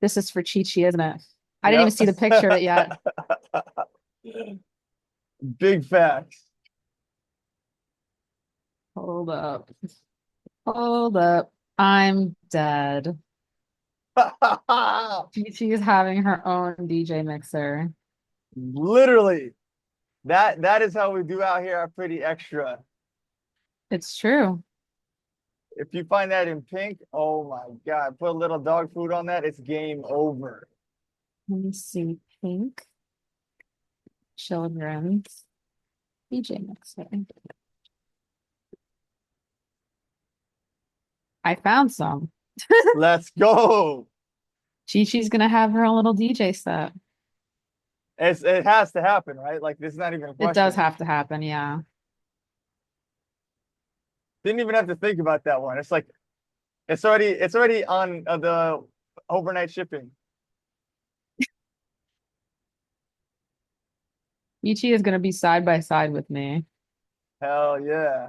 This is for ChiChi, isn't it? I didn't even Yep. see the picture of it yet. Big facts. Hold up. Hold up. I'm dead. ChiChi is having her own DJ mixer. Literally. That is how we do out here at Pretty Extra. It's true. If you find that in pink, oh my God, put a little dog food on that, it's game over. Let me see. Pink. Children's DJ mixer. I found some. Let's go. ChiChi's gonna have her own little DJ set. It has to happen, right? Like this is not even a It does question. have to happen, yeah. Didn't even have to think about that one. It's like it's already on the overnight shipping. ChiChi is gonna be side by side with me. Hell yeah.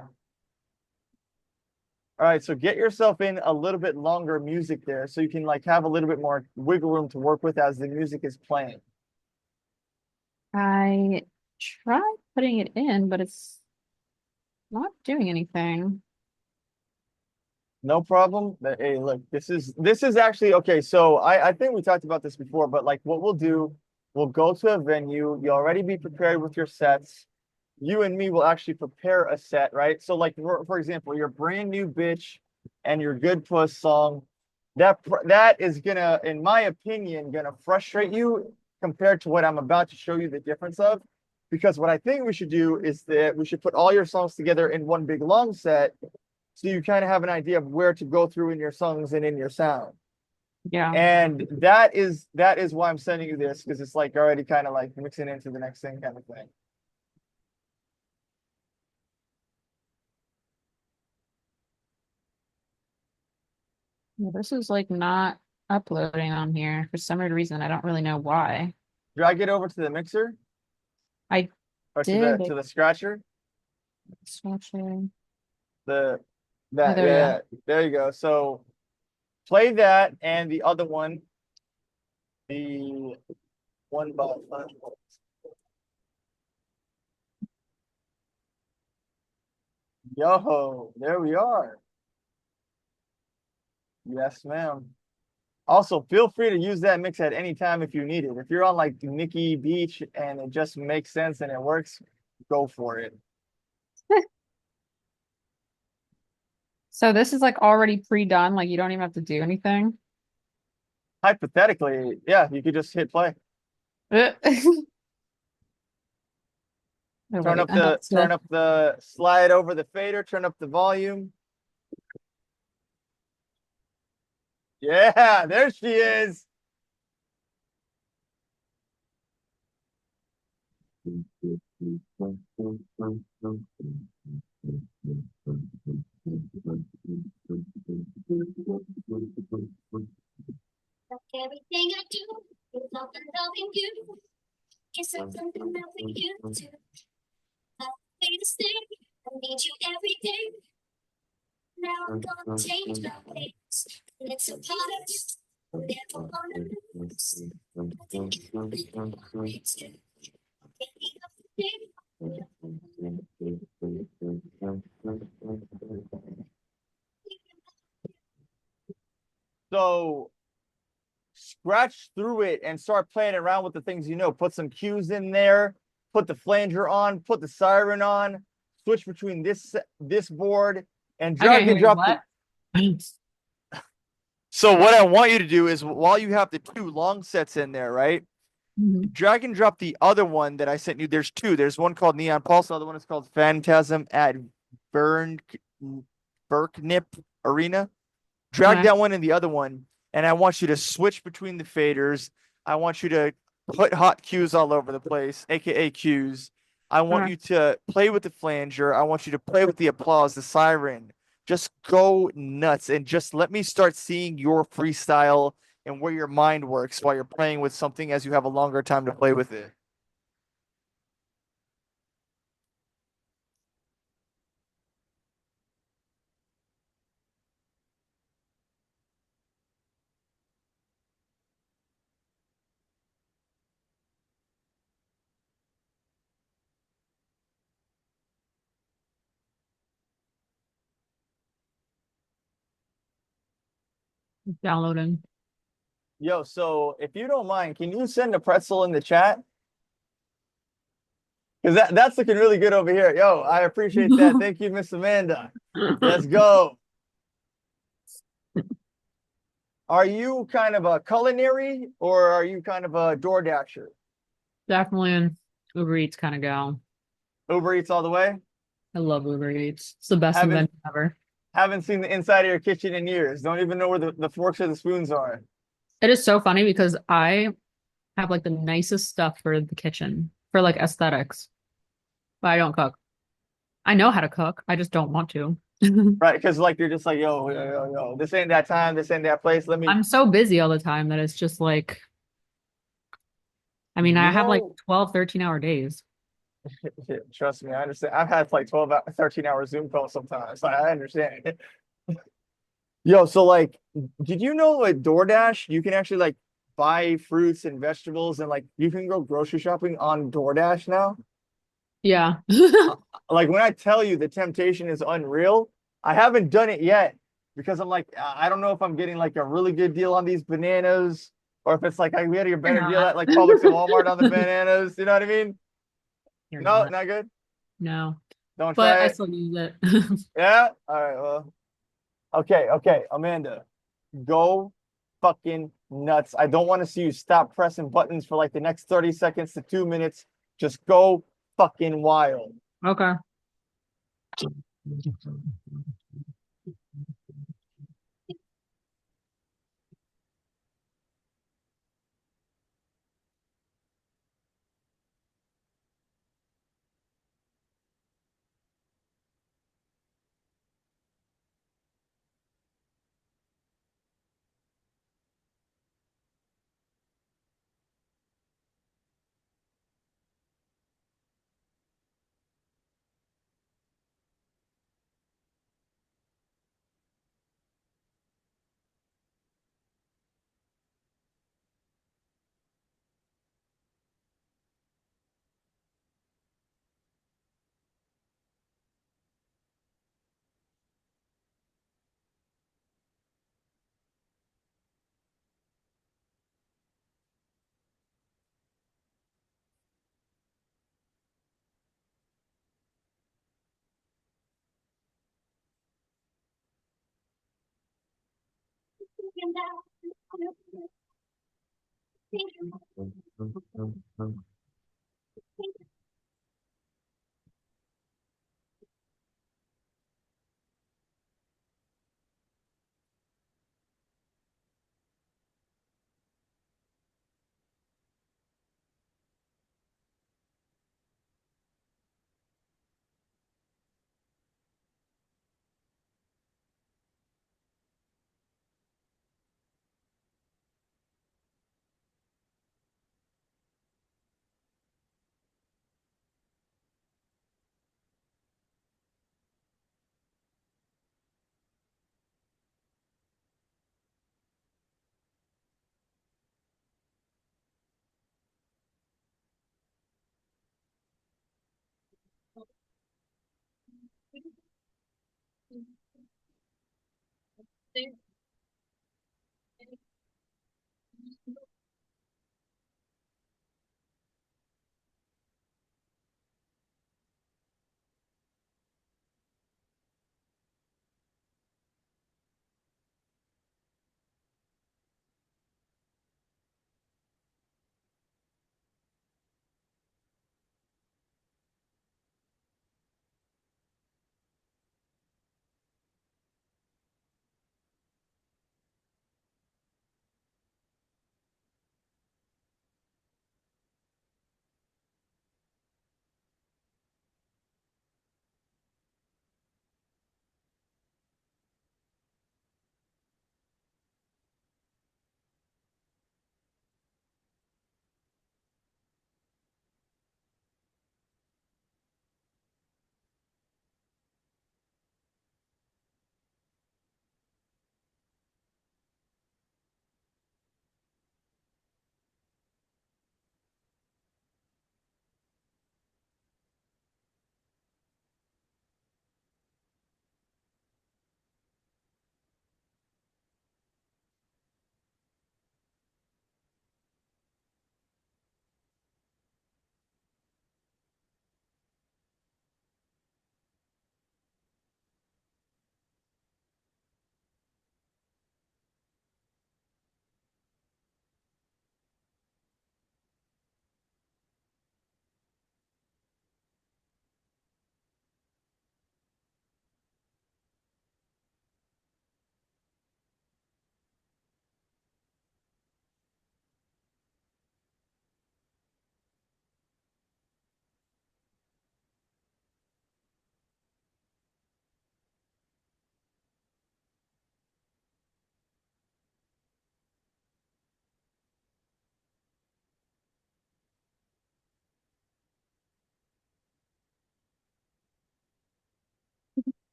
All right, so get yourself in a little bit longer music there so you can like have a little bit more wiggle room to work with as the music is playing. I tried putting it in, but it's not doing anything. No problem. Hey, look, this is actually okay. So I think we talked about this before, but like what we'll do, we'll go to a venue. You already be prepared with your sets. You and me will actually prepare a set, right? So like for example, your brand new bitch and your good puss song, that is gonna, in my opinion, gonna frustrate you compared to what I'm about to show you the difference of. Because what I think we should do is that we should put all your songs together in one big long set so you kind of have an idea of where to go through in your songs and in your sound. Yeah. And that is why I'm sending you this because it's like already kind of like mixing into the next thing kind of thing. Yeah, this is like not uploading on here for some reason. I don't really know why. Drag it over to the mixer I or to the did to the scratcher. swatching. The Oh, that there we go. yeah, there you go. So play that and the other one, the one by five. Yo, there we are. Yes, ma'am. Also, feel free to use that mix at any time if you need it. If you're on like Nikki Beach and it just makes sense and it works, go for it. So this is like already pre-done, like you don't even have to do anything. Hypothetically, yeah, you could just hit play. Oh Turn wait, up I have the turn to. up the slide over the fader, turn up the volume. Yeah, there she is. Like everything I do, it's all for loving you. Guess that's something that we used to. I'll be the same. I need you every day. Now I'm gonna change my ways. And it's a part of you. So scratch through it and start playing around with the things you know. Put some cues in there, put the flanger on, put the siren on, switch between this board and I can't drag hear and you. drop the. What? So what I want you to do is while you have the two long sets in there, right? Mhm. Drag and drop the other one that I sent you. There's two. There's one called Neon Pulse, the other one is called Phantasm at Burn Berknip Arena. Drag Okay. that one and the other one, and I want you to switch between the faders. I want you to put hot cues all over the place, aka cues. I want Okay. you to play with the flanger. I want you to play with the applause, the siren. Just go nuts and just let me start seeing your freestyle and where your mind works while you're playing with something as you have a longer time to play with it. Downloading. Yo, so if you don't mind, can you send a pretzel in the chat? Because that's looking really good over here. Yo, I appreciate that. Thank you, Miss Amanda. Let's go. Are you kind of a culinary or are you kind of a door dasher? Definitely an Uber Eats kind of gal. Uber Eats all the way? I love Uber Eats. It's the best Haven't invention ever. haven't seen the inside of your kitchen in years. Don't even know where the forks or the spoons are. It is so funny because I have like the nicest stuff for the kitchen for like aesthetics, but I don't cook. I know how to cook. I just don't want to. Right? Because like you're just like, yo, this ain't that time, this ain't that place. Let me I'm so busy all the time that it's just like, I mean, you I have like know, 12, 13-hour days. trust me, I understand. I've had like 13 hour Zoom calls sometimes. I understand. Yo, so like, did you know at DoorDash you can actually like buy fruits and vegetables and like you can go grocery shopping on DoorDash now? Yeah. Like when I tell you the temptation is unreal, I haven't done it yet because I'm like, I don't know if I'm getting like a really good deal on these bananas or if it's like we had a You're better deal not. at like Publix and Walmart on the bananas. You know what I mean? You're No, not. not good. No. Don't But try I it. still use it. Yeah. All right. Well, okay. Amanda, go fucking nuts. I don't want to see you stop pressing buttons for like the next 30 seconds to 2 minutes. Just go fucking wild. Okay.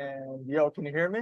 And yo, can you hear me?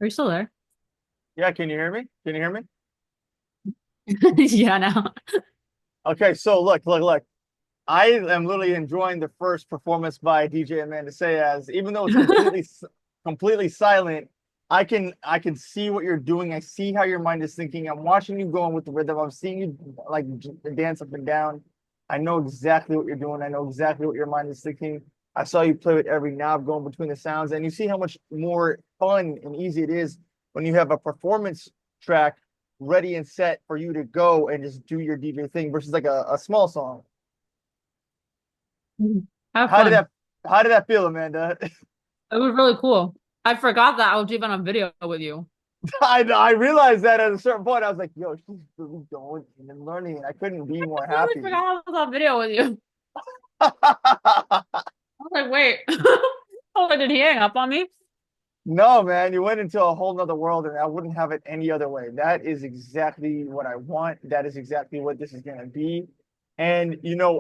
Are you still there? Yeah, can you hear me? Can you hear me? Yeah, now. Okay, so look. I am literally enjoying the first performance by DJ Amanda Saez, even though it's completely silent. I can see what you're doing. I see how your mind is thinking. I'm watching you going with the rhythm. I'm seeing you like dance up and down. I know exactly what you're doing. I know exactly what your mind is thinking. I saw you play with every knob going between the sounds, and you see how much more fun and easy it is when you have a performance track ready and set for you to go and just do your DJ thing versus like a small song. Have How did fun. that how did that feel, Amanda? It was really cool. I forgot that I was even on video with you. I realized that at a certain point. I was like, yo, she's really going and learning, and I couldn't be more I really happy. forgot I was on video with you. I was like, wait. Oh, did he hang up on me? No, man, you went into a whole nother world, and I wouldn't have it any other way. That is exactly what I want. That is exactly what this is gonna be. And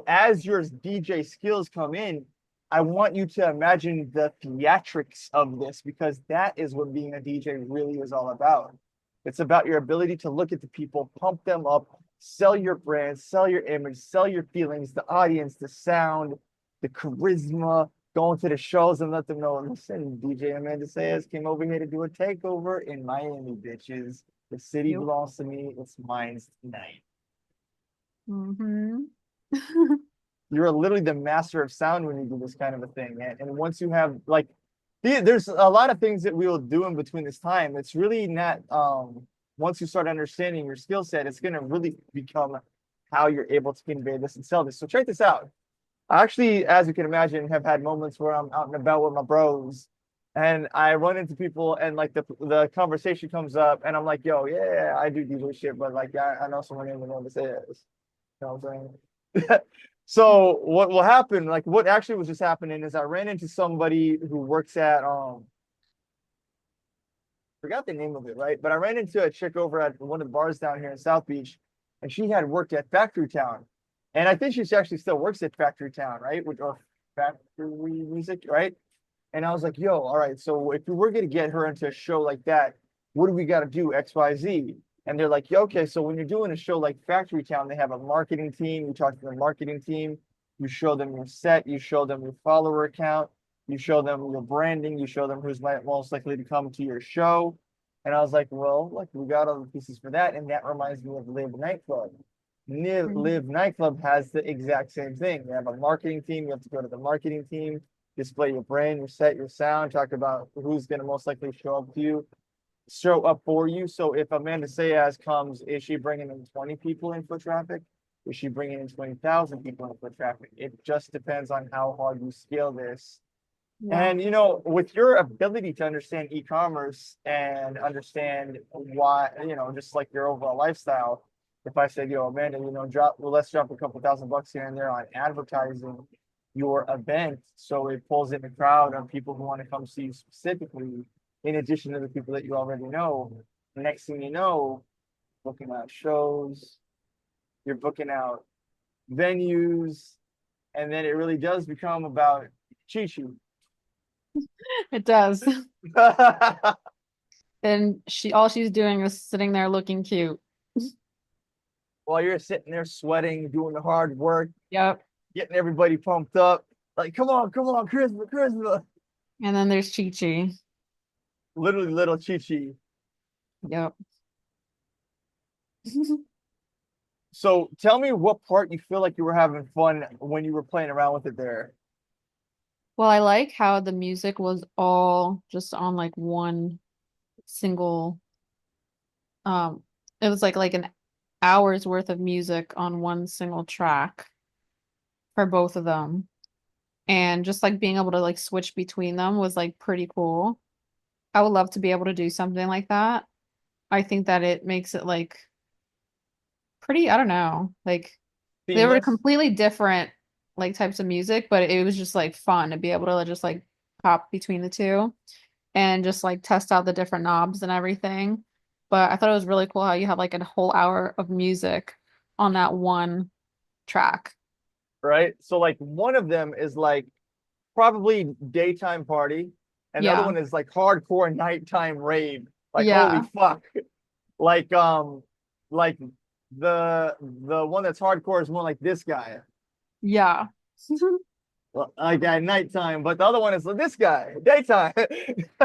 as your DJ skills come in, I want you to imagine the theatrics of this because that is what being a DJ really is all about. It's about your ability to look at the people, pump them up, sell your brand, sell your image, sell your feelings, the audience, the sound, the charisma, going to the shows and let them know, listen, DJ Amanda Saez came over here to do a takeover in Miami, bitches. The city Yep. belongs to me. It's mine tonight. Mm-hmm. You're literally the master of sound when you do this kind of a thing. And once you have like, there's a lot of things that we will do in between this time. It's really not, once you start understanding your skill set, it's going to really become how you're able to convey this and sell this. So check this out. I actually, as you can imagine, have had moments where I'm out and about with my bros and I run into people and like the conversation comes up and I'm like, yo, yeah, I do DJ shit, but like I know someone in the room that says, you know what I'm saying? So what will happen, like what actually was just happening is I ran into somebody who works at forgot the name of it, right? But I ran into a chick over at one of the bars down here in South Beach, and she had worked at Factory Town. And I think she actually still works at Factory Town, right? Or Factory Music, right? And I was like, yo, all right, so if we were gonna get her into a show like that, what do we gotta do? XYZ. And they're like, yo, okay, so when you're doing a show like Factory Town, they have a marketing team. You talk to the marketing team, you show them your set, you show them your follower account, you show them your branding, you show them who's most likely to come to your show. And I was like, well, like we got all the pieces for that. And that reminds me of Live Nightclub. Live Nightclub has the exact same thing. They have a marketing team. You have to go to the marketing team, display your brand, your set, your sound, talk about who's going to most likely show up for you. So if Amanda Saez comes, is she bringing in 20 people in foot traffic? Is she bringing in 20,000 people in foot traffic? It just depends on how hard you scale this. Yeah. And, with your ability to understand e-commerce and understand why, just like your overall lifestyle, if I said, yo, Amanda, let's drop a couple $1,000 here and there on advertising your event so it pulls in a crowd of people who want to come see you specifically, in addition to the people that you already know. The next thing you know, booking out shows, you're booking out venues, and then it really does become about ChiChi. It does. And all she's doing is sitting there looking cute. While you're sitting there sweating, doing the hard work, Yep. getting everybody pumped up, like, come on, Charisma, Charisma. And then there's ChiChi. Literally little ChiChi. Yep. So tell me what part you feel like you were having fun when you were playing around with it there. Well, I like how the music was all just on like one single it was like an hour's worth of music on one single track for both of them. And just like being able to like switch between them was like pretty cool. I would love to be able to do something like that. I think that it makes it like pretty, I don't know, like they were Seamless, completely different like types of music, but it was just like fun to be able to just like pop between the two and just like test out the different knobs and everything. But I thought it was really cool how you have like a whole hour of music on that one track. right? So like one of them is like probably daytime party, and the other Yeah. one is like hardcore nighttime rave. Like holy Yeah. fuck. Like like the one that's hardcore is more like this guy. Yeah. Like at nighttime, but the other one is this guy, daytime.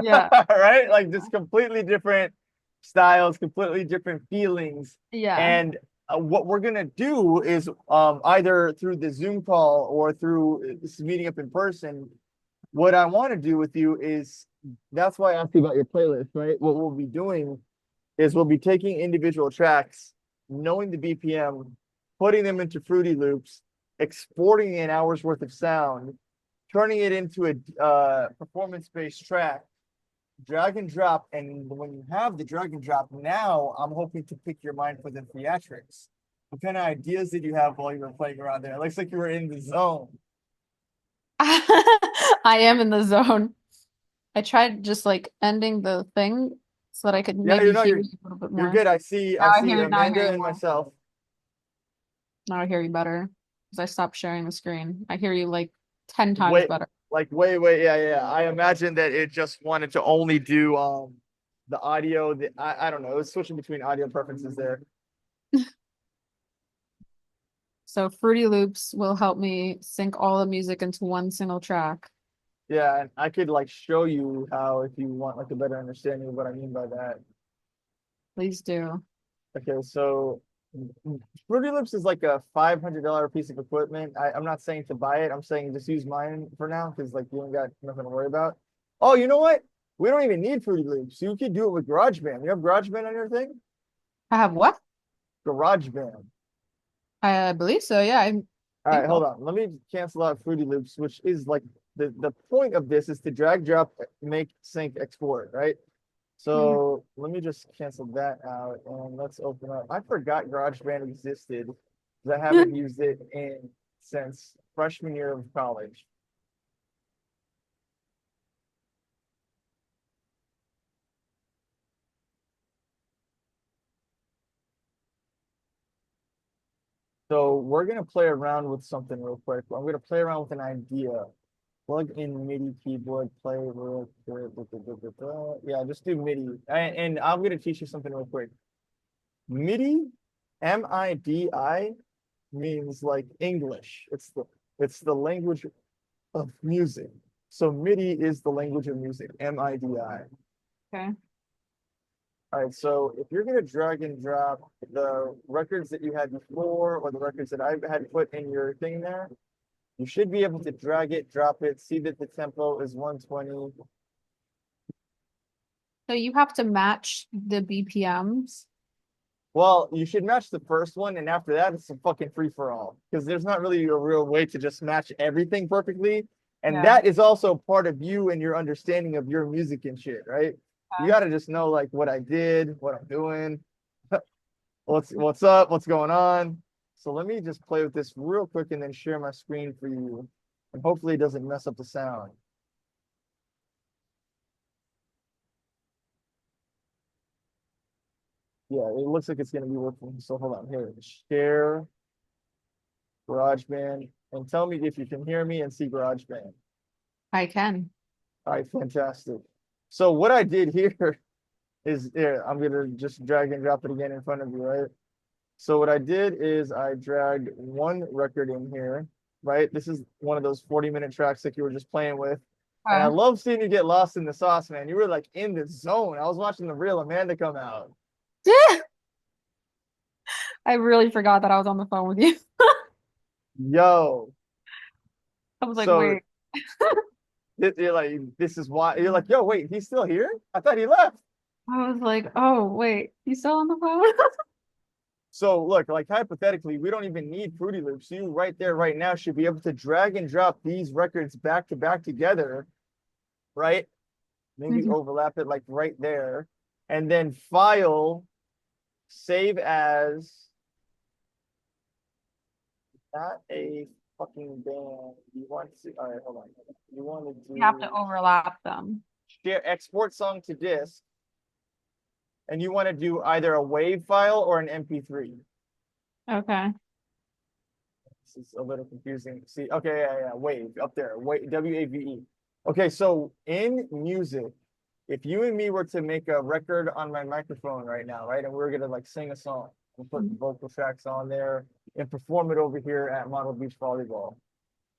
Yeah. Right? Like just completely different styles, completely different feelings. Yeah. And what we're gonna do is either through the Zoom call or through this meeting up in person. What I want to do with you is that's why I asked you about your playlist, right? What we'll be doing is we'll be taking individual tracks, knowing the BPM, putting them into Fruity Loops, exporting an hour's worth of sound, turning it into a performance-based track, drag and drop. And when you have the drag and drop, now I'm hoping to pick your mind for the theatrics. What kind of ideas did you have while you were playing around there? It looks like you were in the zone. I am in the zone. I tried just like ending the thing so that I could Yeah, maybe hear you a little bit you're more. good. I see Now I hear Amanda you and more. myself. Now I hear you better because I stopped sharing the screen. I hear you like 10 times Wait, better. like wait, yeah. I imagine that it just wanted to only do the audio. I don't know. It was switching between audio preferences there. So Fruity Loops will help me sync all the music into one single track. Yeah, and I could like show you how if you want like a better understanding of what I mean by that. Please do. Okay, so Fruity Loops is like a $500 piece of equipment. I'm not saying to buy it. I'm saying just use mine for now because like you ain't got nothing to worry about. Oh, you know what? We don't even need Fruity Loops. You could do it with GarageBand. You have GarageBand on your thing? I have what? GarageBand. I believe so. Yeah, I All right, think hold so. on. Let me cancel out Fruity Loops, which is like the point of this is to drag, drop, make, sync, export, right? Mhm. So let me just cancel that out and let's open up. I forgot GarageBand existed because I haven't used it in since freshman year of college. So we're gonna play around with something real quick. I'm gonna play around with an idea. Plug in MIDI keyboard, play real quick. Yeah, just do MIDI. And I'm gonna teach you something real quick. MIDI, MIDI means like English. It's the language of music. So MIDI is the language of music, MIDI. Okay. All right, so if you're gonna drag and drop the records that you had before or the records that I had put in your thing there, you should be able to drag it, drop it, see that the tempo is 120. So you have to match the BPMs. Well, you should match the first one, and after that, it's a fucking free for all because there's not really a real way to just match everything perfectly. And Yeah. that is also part of you and your understanding of your music and shit, right? You got to just know like what I did, what I'm doing, what's up, what's going on. So let me just play with this real quick and then share my screen for you. And hopefully it doesn't mess up the sound. Yeah, it looks like it's gonna be working. So hold on here. Share GarageBand and tell me if you can hear me and see GarageBand. I can. All right, fantastic. So what I did here is here, I'm gonna just drag and drop it again in front of you, right? So what I did is I dragged one record in here, right? This is one of those 40-minute tracks that you were just playing with. And I Uh, love seeing you get lost in the sauce, man. You were like in the zone. I was watching the real Amanda come out. I really forgot that I was on the phone with you. Yo. I was like, So wait. you're like, this is why you're like, yo, wait, he's still here? I thought he left. I was like, oh, wait, you still on the phone? So look, like hypothetically, we don't even need Fruity Loops. You right there, right now, should be able to drag and drop these records back to back together, right? Maybe Mhm. overlap it like right there, and then file, save as, not a fucking band. You want to, all right, hold on. You want to You have to do overlap them. share export song to disk, and you want to do either a WAV file or an MP3. Okay. This is a little confusing. See, okay, yeah, wave up there, wave, WAVE. Okay, so in music, if you and me were to make a record on my microphone right now, right, and we are gonna like sing a song and put the Mhm. vocal tracks on there and perform it over here at Model Beach Volleyball,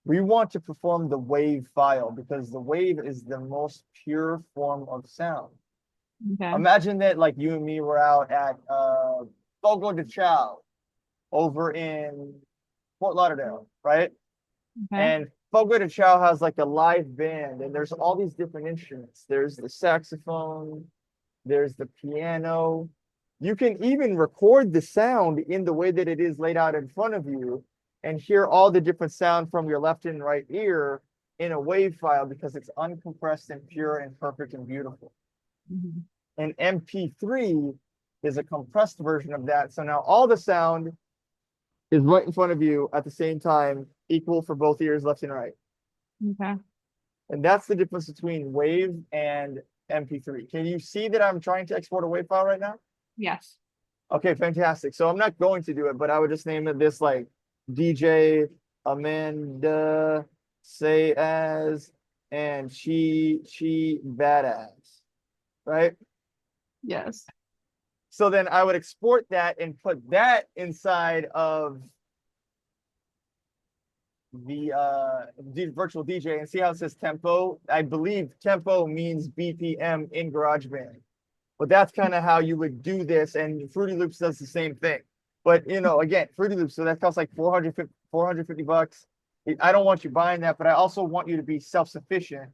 we want to perform the wave file because the wave is the most pure form of sound. Okay. Imagine that like you and me were out at Fogo de Chao over in Fort Lauderdale, right? Okay. And Fogo de Chao has like a live band, and there's all these different instruments. There's the saxophone, there's the piano. You can even record the sound in the way that it is laid out in front of you and hear all the different sound from your left and right ear in a wave file because it's uncompressed and pure and perfect and beautiful. Mhm. And MP3 is a compressed version of that. So now all the sound is right in front of you at the same time, equal for both ears, left and right. Okay. And that's the difference between WAV and MP3. Can you see that I'm trying to export a WAV file right now? Yes. Okay, fantastic. So I'm not going to do it, but I would just name it this like DJ Amanda Saez and she badass, right? Yes. So then I would export that and put that inside of virtual DJ and see how it says tempo. I believe tempo means BPM in GarageBand. But that's kind of how you would do this, and Fruity Loops does the same thing. But again, Fruity Loops, so that costs like 450 bucks. I don't want you buying that, but I also want you to be self-sufficient.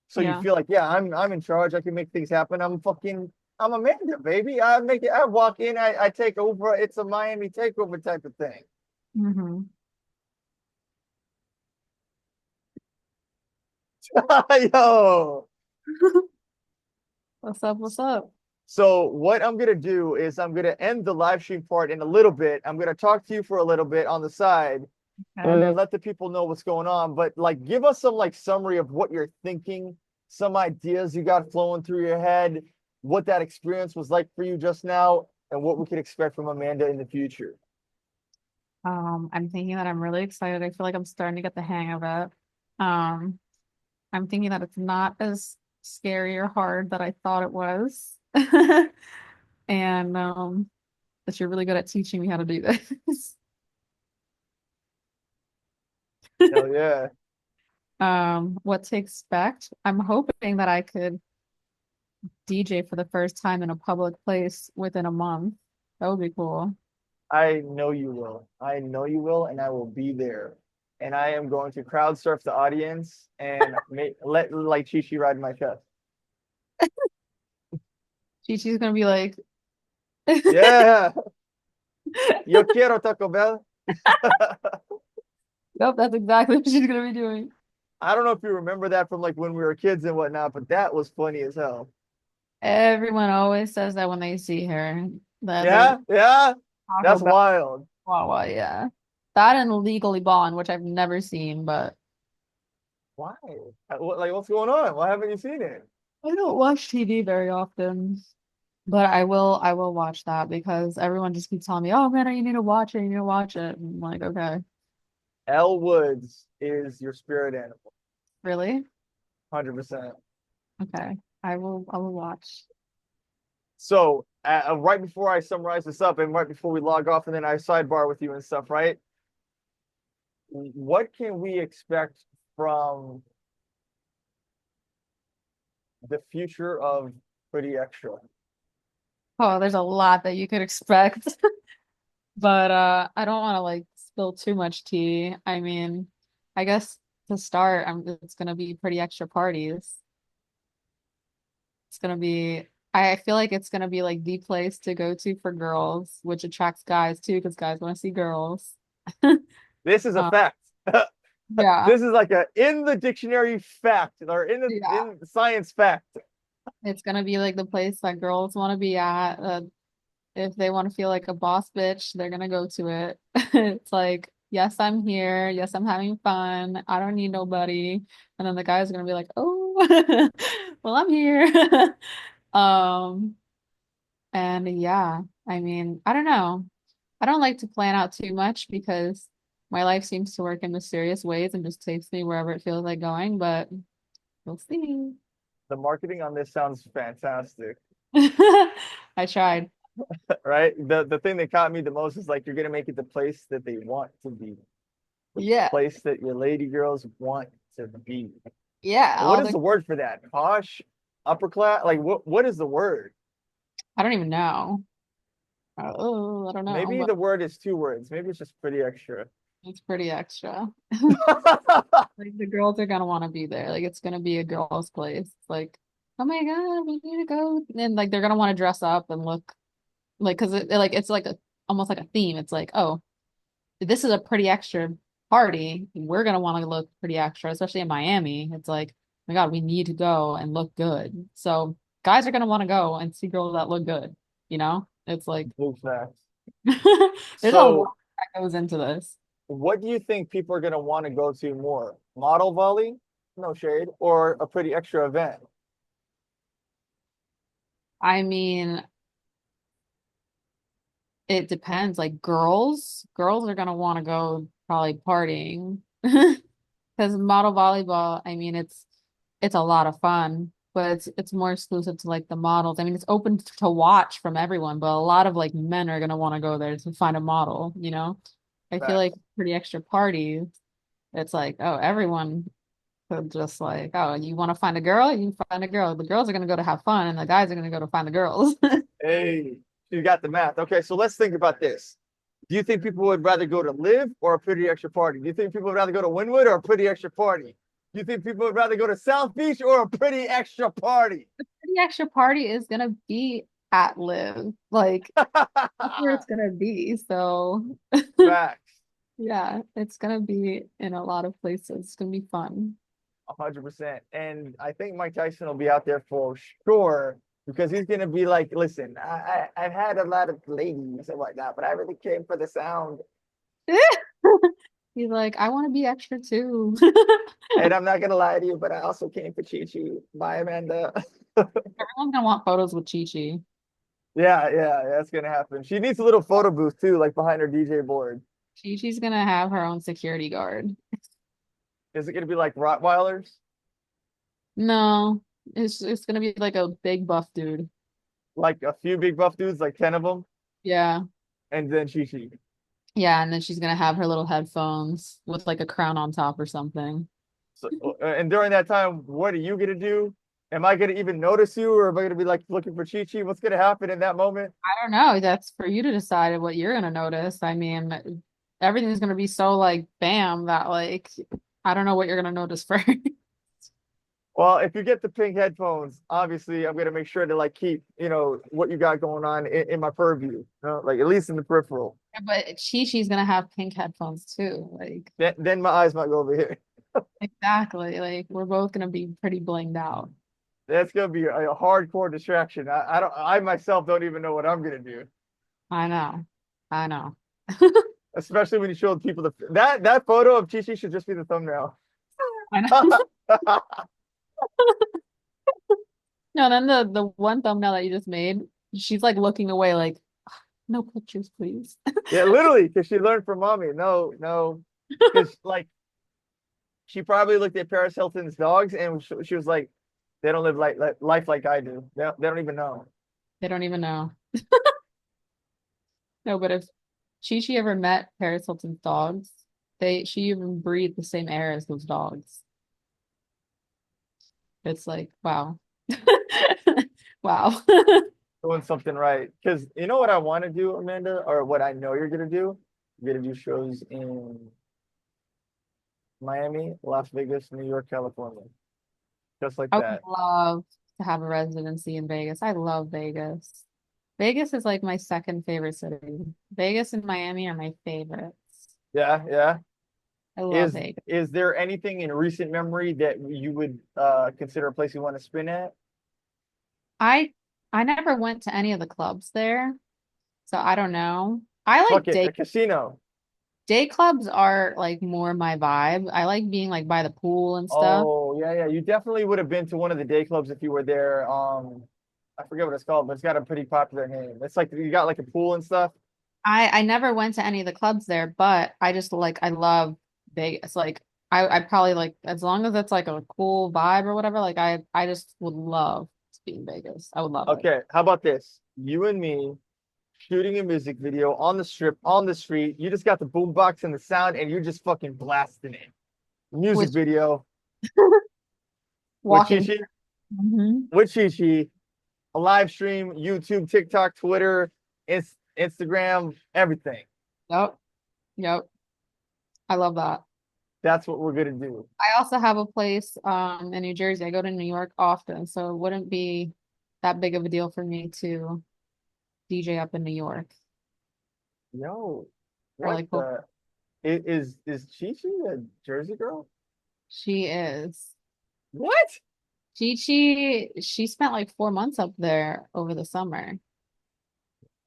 So you Yeah. feel like, yeah, I'm in charge. I can make things happen. I'm Amanda, baby. I make it. I walk in, I take over. It's a Miami takeover type of thing. Mm-hmm. Yo. What's up? What's up? So what I'm gonna do is I'm gonna end the live stream part in a little bit. I'm gonna talk to you for a little bit on the side and Okay. then let the people know what's going on. But like give us some like summary of what you're thinking, some ideas you got flowing through your head, what that experience was like for you just now, and what we could expect from Amanda in the future. I'm thinking that I'm really excited. I feel like I'm starting to get the hang of it. Um, I'm thinking that it's not as scary or hard that I thought it was. And that you're really good at teaching me how to do this. Hell yeah. What to expect? I'm hoping that I could DJ for the first time in a public place within a month. That would be cool. I know you will. I know you will, and I will be there. And I am going to crowd surf the audience and let like ChiChi ride my chest. Chi-Chi's gonna be like, Yeah. Yo quiero Taco Bell. yep, that's exactly what she's gonna be doing. I don't know if you remember that from like when we were kids and whatnot, but that was funny as hell. Everyone always says that when they see her, that they're Yeah, yeah. Taco That's Bell, wild. Chihuahua, yeah. That and Legally Blonde, which I've never seen, but Why? Like, what's going on? Why haven't you seen it? I don't watch TV very often. But I will watch that because everyone just keeps telling me, "Oh man, you need to watch it, you need to watch it." And I'm like, okay, Elle Woods is your spirit animal, really? 100%. Okay. I will watch. So, right before I summarize this up and right before we log off and then I sidebar with you and stuff, right? What can we expect from the future of Pretty Extra? Oh, there's a lot that you could expect. But I don't want to like spill too much tea. I mean, I guess to start, it's gonna be pretty extra parties. It's gonna be I feel like it's gonna be like the place to go to for girls, which attracts guys too, because guys want to see girls. This is a Uh, fact. yeah, This is like a in the dictionary fact or yeah. in science fact. It's gonna be like the place that girls want to be at. If they want to feel like a boss bitch, they're gonna go to it. It's like, yes, I'm here. Yes, I'm having fun. I don't need nobody. And then the guys are gonna be like, oh, well, I'm here. Um, and yeah, I mean, I don't know. I don't like to plan out too much because my life seems to work in mysterious ways and just takes me wherever it feels like going, but we'll see. The marketing on this sounds fantastic, I tried. right? The thing that caught me the most is like you're gonna make it the place that they want to be, the Yeah. place that your lady girls want to be. Yeah. What All is the the word for that? Posh, upper class? Like what is the word? I don't even know. Oh, I don't know, Maybe but the word is two words. Maybe it's just pretty extra. it's pretty extra. Like the girls are gonna want to be there. Like it's gonna be a girls' place. It's like, oh my God, we need to go. And like they're gonna want to dress up and look like because like it's like a almost like a theme. It's like, oh, this is a pretty extra party. We're gonna want to look pretty extra, especially in Miami. It's like, oh my God, we need to go and look good. So guys are gonna want to go and see girls that look good. You know, it's like Blue facts. there's a lot So that goes into this. what do you think people are gonna want to go to more? Model volley? No shade, or a pretty extra event? I mean, it depends. Like girls are gonna want to go probably partying because model volleyball, I mean, it's a lot of fun, but it's more exclusive to like the models. I mean, it's open to watch from everyone, but a lot of like men are gonna want to go there to find a model, you know? I feel like Facts. pretty extra parties. It's like, oh, everyone could just like, oh, you want to find a girl? You can find a girl. The girls are gonna go to have fun, and the guys are gonna go to find the girls. Hey, you got the math. Okay, so let's think about this. Do you think people would rather go to Live or a pretty extra party? Do you think people would rather go to Wynwood or a pretty extra party? Do you think people would rather go to South Beach or a pretty extra party? The extra party is gonna be at Live. Like that's where it's gonna be. So Facts. yeah, it's gonna be in a lot of places. It's gonna be fun. 100%. And I think Mike Tyson will be out there for sure because he's gonna be like, listen, I've had a lot of ladies and whatnot, but I really came for the sound. He's like, I want to be extra too. And I'm not gonna lie to you, but I also came for ChiChi. Bye, Amanda. Everyone's gonna want photos with ChiChi. Yeah, that's gonna happen. She needs a little photo booth too, like behind her DJ board. ChiChi's gonna have her own security guard. Is it gonna be like Rottweilers? No, it's gonna be like a big buff dude. Like a few big buff dudes, like 10 of them, Yeah. and then ChiChi. Yeah, and then she's gonna have her little headphones with like a crown on top or something. So, and during that time, what are you gonna do? Am I gonna even notice you, or am I gonna be like looking for ChiChi? What's gonna happen in that moment? I don't know. That's for you to decide what you're gonna notice. I mean, everything's gonna be so like bam that like I don't know what you're gonna notice first. Well, if you get the pink headphones, obviously I'm gonna make sure to like keep, what you got going on in my purview, like at least in the peripheral. But Chi-Chi's gonna have pink headphones too. Like Then my eyes might go over here. exactly. Like we're both gonna be pretty blinged out. That's gonna be a hardcore distraction. I myself don't even know what I'm gonna do. I know. I know. Especially when you show people that photo of Chi Chi should just be the thumbnail. I know. No, then the one thumbnail that you just made, she's like looking away, like, no pictures, please. Yeah, literally, because she learned from mommy. No, no, because like she probably looked at Paris Hilton's dogs and she was like, they don't live life like I do. They don't even know. They don't even know. No, but if Chi ever met Paris Hilton's dogs, she even breathed the same air as those dogs. It's like, wow. Wow. Doing something right. Because you know what I want to do, Amanda, or what I know you're gonna do? You're gonna do shows in Miami, Las Vegas, New York, California. Just like I would that. love to have a residency in Vegas. I love Vegas. Vegas is like my second favorite city. Vegas and Miami are my favorites. Yeah. I love Is Vegas. is there anything in recent memory that you would consider a place you want to spin at? I I never went to any of the clubs there, so I don't know. I Fuck like it, a casino. day clubs are like more my vibe. I like being like by the pool and stuff. Oh, yeah. You definitely would have been to one of the day clubs if you were there. I forget what it's called, but it's got a pretty popular name. It's like you got like a pool and stuff. I never went to any of the clubs there, but I just like I love Vegas. Like I probably like as long as it's like a cool vibe or whatever, like I just would love to be in Vegas. I would love it. Okay, how about this? You and me shooting a music video on the strip, on the street. You just got the boombox and the sound, and you're just fucking blasting it. Music Which video with walking. ChiChi, Hmm. with ChiChi, a live stream, YouTube, TikTok, Twitter, Instagram, everything. Yep. Yep. I love that. That's what we're gonna do. I also have a place in New Jersey. I go to New York often, so it wouldn't be that big of a deal for me to DJ up in New York Yo, or what like hope the is ChiChi a Jersey girl? she is. What? She spent like 4 months up there over the summer.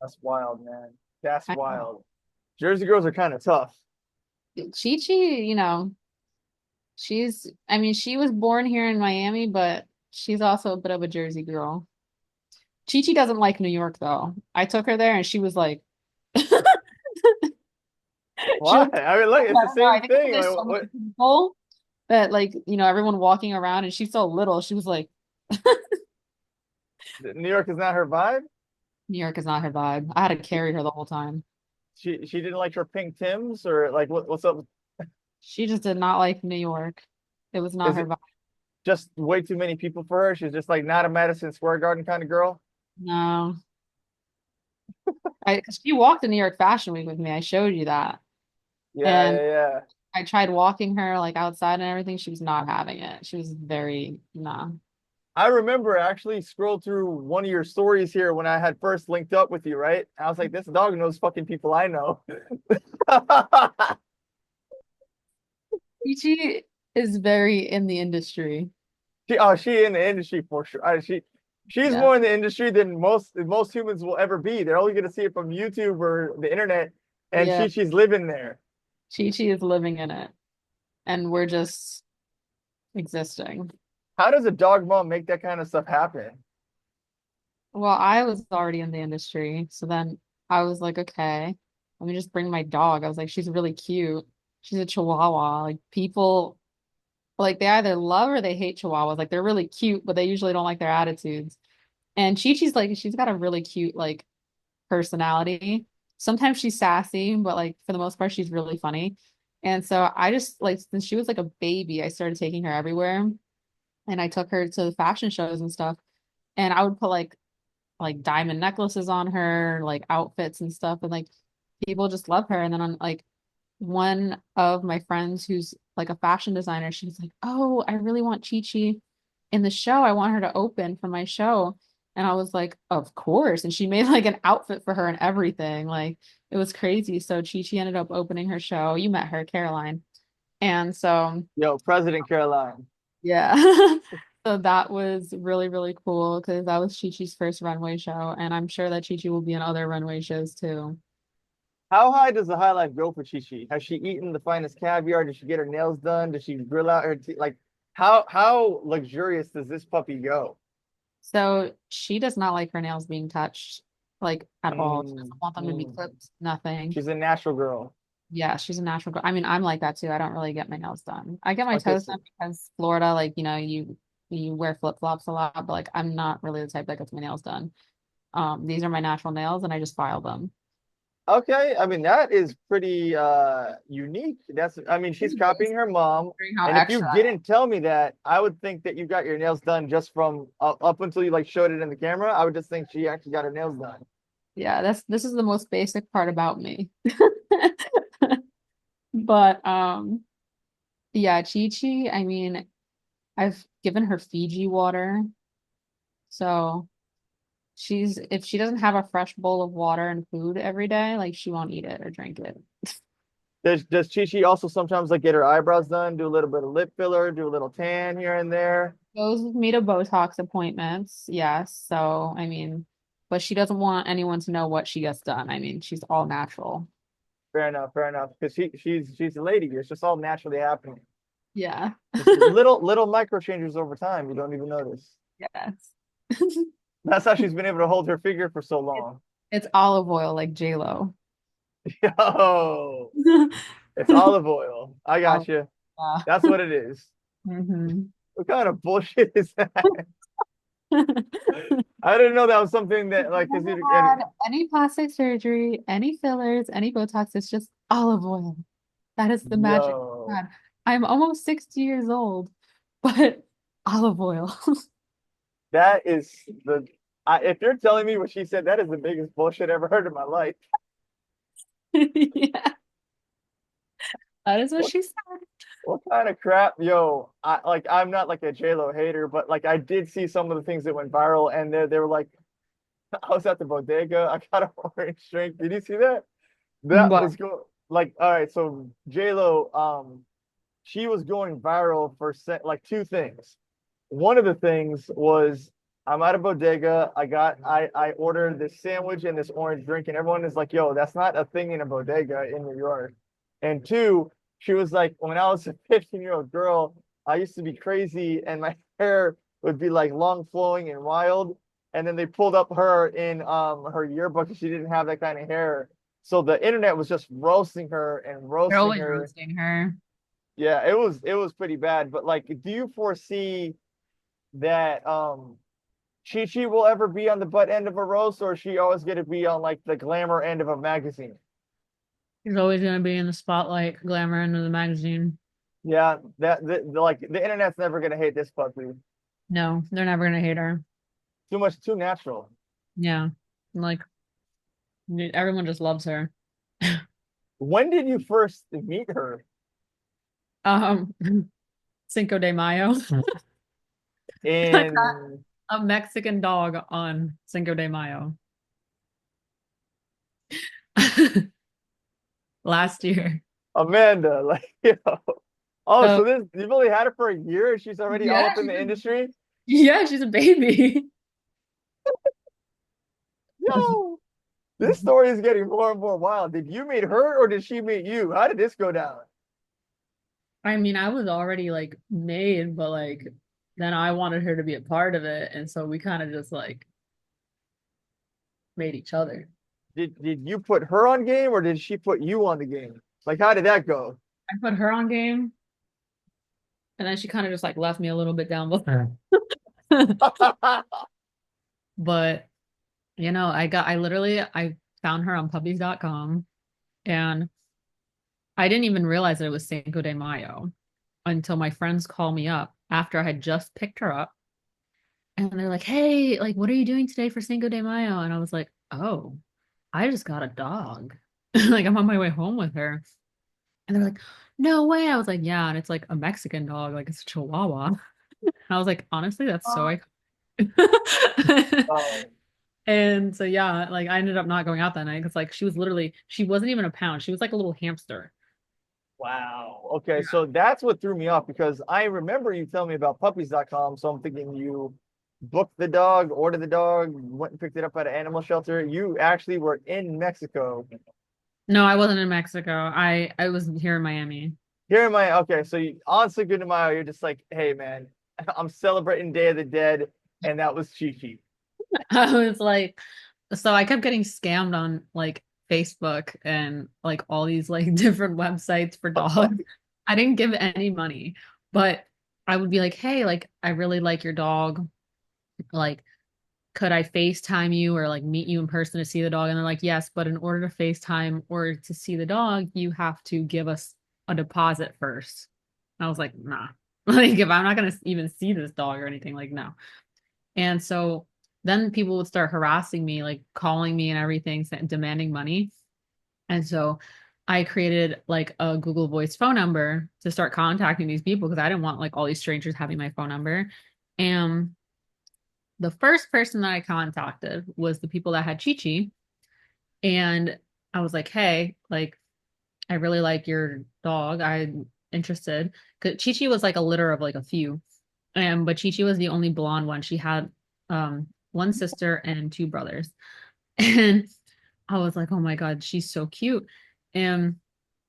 That's wild, man. That's I know. wild. Jersey girls are kind of tough. Chi, I mean, she was born here in Miami, but she's also a bit of a Jersey girl. Chi doesn't like New York though. I took her there and she was like, she Why? was, I mean, look, it's the I same think 'cause thing. there's Like, so many people that like, everyone walking around and she's so little. She was like, New York is not her vibe. New York is not her vibe. I had to carry her the whole time. She didn't like her pink Tims or like what's up? She just did not like New York. It was not Is her it vibe. just way too many people for her? She's just like not a Madison Square Garden kind of girl. No. 'Cause she walked in New York Fashion Week with me. I showed you that. Yeah, And yeah, yeah. I tried walking her like outside and everything. She was not having it. She was very, nah. I remember I actually scrolled through one of your stories here when I had first linked up with you, right? I was like, this dog knows fucking people I know. ChiChi is very in the industry. She in the industry for sure. She's Yeah. more in the industry than most humans will ever be. They're only gonna see it from YouTube or the internet, and Yeah. she's living there. ChiChi is living in it. And we're just existing. How does a dog mom make that kind of stuff happen? Well, I was already in the industry. So then I was like, okay, let me just bring my dog. I was like, she's really cute. She's a Chihuahua. Like people, like they either love or they hate Chihuahuas. Like they're really cute, but they usually don't like their attitudes. And Chi-Chi's like, she's got a really cute, like, personality. Sometimes she's sassy, but like for the most part, she's really funny. And so I just like since she was like a baby, I started taking her everywhere. And I took her to the fashion shows and stuff. And I would put like diamond necklaces on her, like outfits and stuff, and like people just love her. And then on like one of my friends who's like a fashion designer, she's like, "Oh, I really want Chi-Chi in the show. I want her to open for my show." And I was like, "Of course." And she made like an outfit for her and everything. Like it was crazy. So Chi-Chi ended up opening her show. You met her, Caroline. And so Yo, President Caroline. yeah. So that was really, really cool because that was Chi-Chi's first runway show. And I'm sure that Chi-Chi will be in other runway shows too. How high does the high life go for Chi? Has she eaten the finest caviar? Did she get her nails done? Did she grill out her teeth? Like, how luxurious does this puppy go? So she does not like her nails being touched like at all. She Mm, doesn't want them to be mm. clipped, nothing. She's a natural girl. Yeah, she's a natural girl. I mean, I'm like that too. I don't really get my nails done. I get my Okay, toes so done because Florida, like, you wear flip-flops a lot, but like I'm not really the type that gets my nails done. These are my natural nails and I just file them. okay, I mean that is pretty unique. That's I mean she's It's copying her mom. considering how And if you extra. didn't tell me that, I would think that you got your nails done just from up until you like showed it in the camera. I would just think she actually got her nails done. Yeah, this is the most basic part about me. But yeah, Chi-Chi, I mean, I've given her Fiji water. So she's if she doesn't have a fresh bowl of water and food every day, like she won't eat it or drink it. Does Chi also sometimes like get her eyebrows done, do a little bit of lip filler, do a little tan here and there? Goes with me to Botox appointments, yes. So I mean, but she doesn't want anyone to know what she gets done. I mean, she's all natural. Fair enough, fair enough. Because she's a lady. It's just all naturally happening. Yeah. Just little micro changes over time. You don't even notice. Yes. That's how she's been able to hold her figure for so It's, long. it's olive oil like J-Lo. Yo, it's olive oil. I got Olive, you. yeah. That's what it is. hmm What kind of bullshit is that? I didn't know that was something that like because Never had any plastic surgery, any fillers, any Botox. It's just olive oil. That is the magic. yo, God, I'm almost 60 years old, but olive oil. that is the. If you're telling me what she said, that is the biggest bullshit I ever heard in my life. Yeah, that is what What she said. what kind of crap, yo? I'm not like a J-Lo hater, but like I did see some of the things that went viral, and they were like, I was at the bodega, I got an orange drink. Did you see that? That What? was go like all right. So J-Lo, she was going viral for like two things. One of the things was I'm at a bodega. I ordered this sandwich and this orange drink, and everyone is like, "Yo, that's not a thing in a bodega in New York." And two, she was like, "When I was a 15-year-old girl, I used to be crazy, and my hair would be like long flowing and wild." And then they pulled up her in her yearbook, and she didn't have that kind of hair. So the internet was just roasting her and They're roasting always her. roasting her. Yeah, it was pretty bad. But like, do you foresee that Chi will ever be on the butt end of a roast, or is she always going to be on like the glamour end of a magazine? He's always gonna be in the spotlight, glamour into the magazine. Yeah, like the internet's never gonna hate this puppy. No, they're never gonna hate her. Too natural. Yeah. Like everyone just loves her. When did you first meet her? Um, Cinco de Mayo. I got In a Mexican dog on Cinco de Mayo last year. Amanda, like, you know. Oh, So so this you've only had her for a year and she's already all yeah, up in the industry? yeah, she's a baby. Yo, this story is getting more and more wild. Did you meet her or did she meet you? How did this go down? I mean, I was already like made, but like then I wanted her to be a part of it, and so we kind of just like made each other. Did you put her on game or did she put you on the game? Like, how did that go? I put her on game, and then she kind of just like left me a little bit down below. But I found her on puppies.com, and I didn't even realize that it was Cinco de Mayo until my friends called me up after I had just picked her up. And they're like, hey, like, what are you doing today for Cinco de Mayo? And I was like, oh, I just got a dog. Like, I'm on my way home with her. And they're like, no way. I was like, yeah. And it's like a Mexican dog, like it's a Chihuahua. And I was like, honestly, that's so iconic. Oh, And so, yeah, like I ended up not going out that night because, like, she wasn't even a pound. She was like a little hamster. wow. Okay, so that's what threw me off because I remember you telling me about puppies.com. So I'm thinking you booked the dog, ordered the dog, went and picked it up at an animal shelter. You actually were in Mexico. No, I wasn't in Mexico. I was here in Miami. Here am I. Okay, so on Cinco de Mayo, you're just like, hey, man, I'm celebrating Day of the Dead, and that was ChiChi. I was like, so I kept getting scammed on like Facebook and like all these like different websites for dogs. I didn't give any money, but I would be like, hey, like I really like your dog. Like, could I FaceTime you or like meet you in person to see the dog? And they're like, yes, but in order to FaceTime or to see the dog, you have to give us a deposit first. I was like, nah. Like if I'm not gonna even see this dog or anything, like no. And so then people would start harassing me, like calling me and everything, demanding money. And so I created like a Google Voice phone number to start contacting these people because I didn't want like all these strangers having my phone number. And the first person that I contacted was the people that had ChiChi. And I was like, hey, like, I really like your dog. I'm interested. Because ChiCi was like a litter of like a few. But ChiCi was the only blonde one. She had one sister and two brothers. And I was like, oh my God, she's so cute. And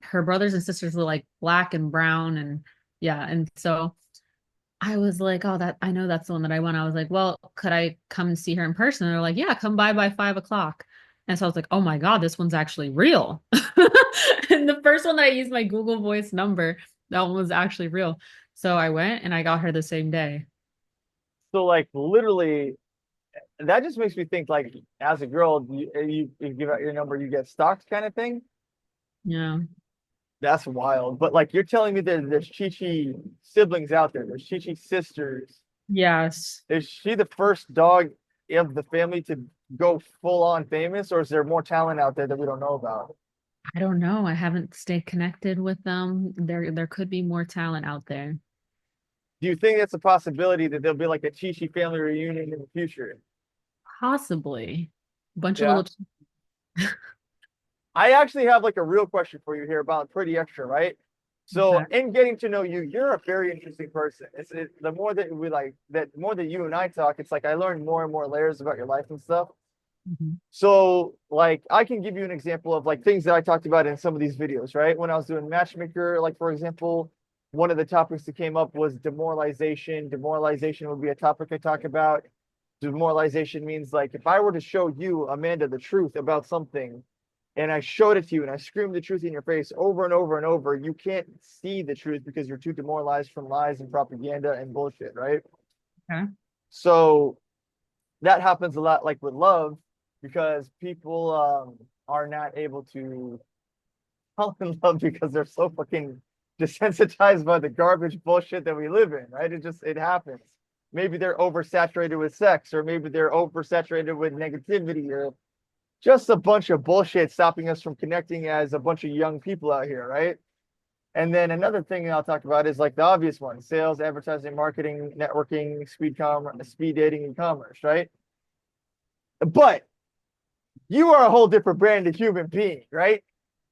her brothers and sisters were like black and brown and yeah. And so I was like, oh, that I know that's the one that I want. I was like, well, could I come and see her in person? And they're like, yeah, come by 5 o'clock. And so I was like, oh my God, this one's actually real. And the first one that I used my Google Voice number, that one was actually real. So I went and I got her the same day. So, like, literally, that just makes me think, like, as a girl, you give out your number, you get stalked kind of thing. Yeah. That's wild. But, like, you're telling me that there's ChiChi siblings out there, there's ChiChi sisters. Yes. Is she the first dog of the family to go full on famous, or is there more talent out there that we don't know about? I don't know. I haven't stayed connected with them. There could be more talent out there. Do you think that's a possibility that there'll be like a ChiChi family reunion in the future? Possibly. Bunch of Yeah. little. I actually have like a real question for you here about pretty extra, right? So Okay. in getting to know you, you're a very interesting person. The more that we like that, more that you and I talk, it's like I learn more and more layers about your life and stuff. Mhm. So like I can give you an example of like things that I talked about in some of these videos, right? When I was doing Matchmaker, like for example, one of the topics that came up was demoralization. Demoralization would be a topic I talk about. Demoralization means like if I were to show you, Amanda, the truth about something, and I showed it to you and I screamed the truth in your face over and over and over, you can't see the truth because you're too demoralized from lies and propaganda and bullshit, right? Okay. So that happens a lot like with love because people are not able to fall in love because they're so fucking desensitized by the garbage bullshit that we live in, right? It happens. Maybe they're oversaturated with sex, or maybe they're oversaturated with negativity, or just a bunch of bullshit stopping us from connecting as a bunch of young people out here, right? And then another thing I'll talk about is like the obvious one: sales, advertising, marketing, networking, speed dating, and commerce, right? But you are a whole different brand of human being, right?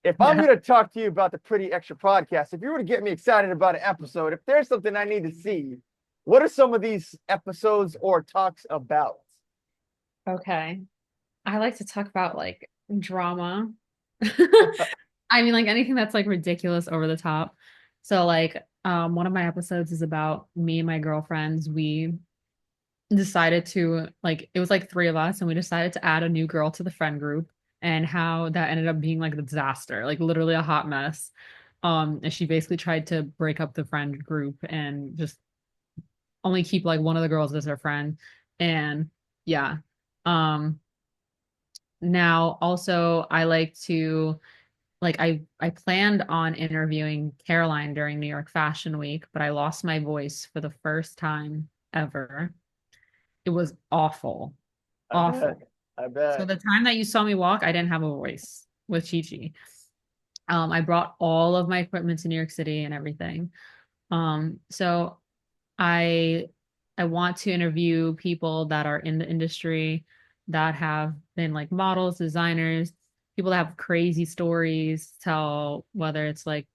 If I'm Yeah. going to talk to you about the Pretty Extra podcast, if you were to get me excited about an episode, if there's something I need to see, what are some of these episodes or talks about? Okay. I like to talk about like drama. I mean, like anything that's like ridiculous over the top. So like one of my episodes is about me and my girlfriends. We decided to like it was like three of us and we decided to add a new girl to the friend group and how that ended up being like a disaster, like literally a hot mess. And she basically tried to break up the friend group and just only keep like one of the girls as her friend. And yeah. Um Now also I like to like I planned on interviewing Caroline during New York Fashion Week, but I lost my voice for the first time ever. It was awful. I bet. Awful. I So bet. the time that you saw me walk, I didn't have a voice with ChiChi. I brought all of my equipment to New York City and everything. So I I want to interview people that are in the industry that have been like models, designers, people that have crazy stories, tell whether it's like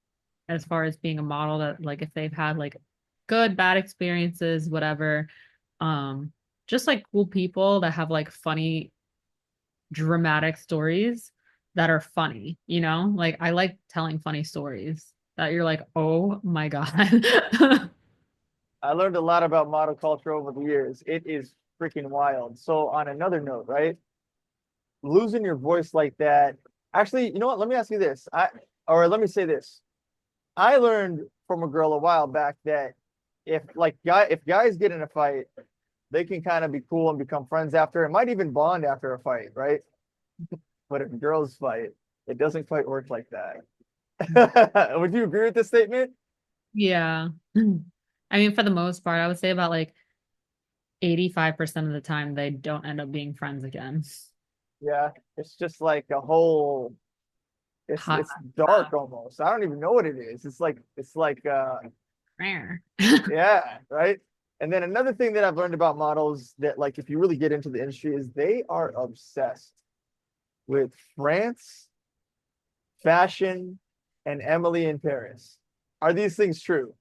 as far as being a model that like if they've had like good, bad experiences, whatever. Um, just like cool people that have like funny, dramatic stories that are funny, you know? Like I like telling funny stories that you're like, oh my God. I learned a lot about model culture over the years. It is freaking wild. So, on another note, right? Losing your voice like that. Actually, you know what? Let me ask you this. Let me say this. I learned from a girl a while back that if guys get in a fight, they can kind of be cool and become friends after. It might even bond after a fight, right? But if girls fight, it doesn't quite work like that. Would you agree with this statement? Yeah. I mean, for the most part, I would say about like 85% of the time they don't end up being friends again. Yeah, it's just like a whole. Hot. It's dark almost. I don't even know what it is. It's like Rare. yeah, right. And then another thing that I've learned about models that like if you really get into the industry is they are obsessed with France, fashion, and Emily in Paris. Are these things true?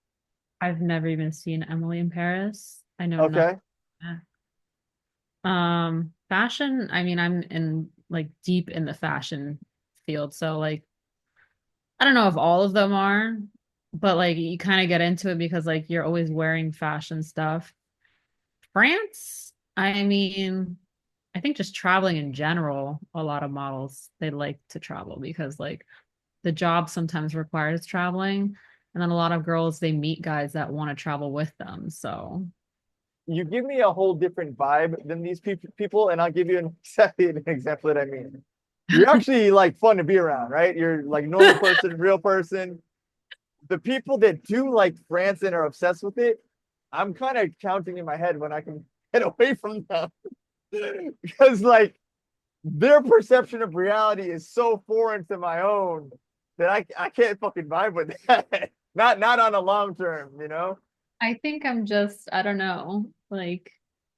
I've never even seen Emily in Paris. I know nothing. Okay. Fashion, I mean, I'm in like deep in the fashion field. So like I don't know if all of them are, but like you kind of get into it because like you're always wearing fashion stuff. France, I mean, I think just traveling in general, a lot of models they like to travel because like the job sometimes requires traveling. And then a lot of girls they meet guys that want to travel with them. So You give me a whole different vibe than these people, and I'll give you exactly an example that I mean. You're actually like fun to be around, right? You're like normal person, real person. The people that do like France and are obsessed with it, I'm kind of counting in my head when I can get away from them because like their perception of reality is so foreign to my own that I can't fucking vibe with that. Not on a long term, you know. I think I'm just, I don't know, like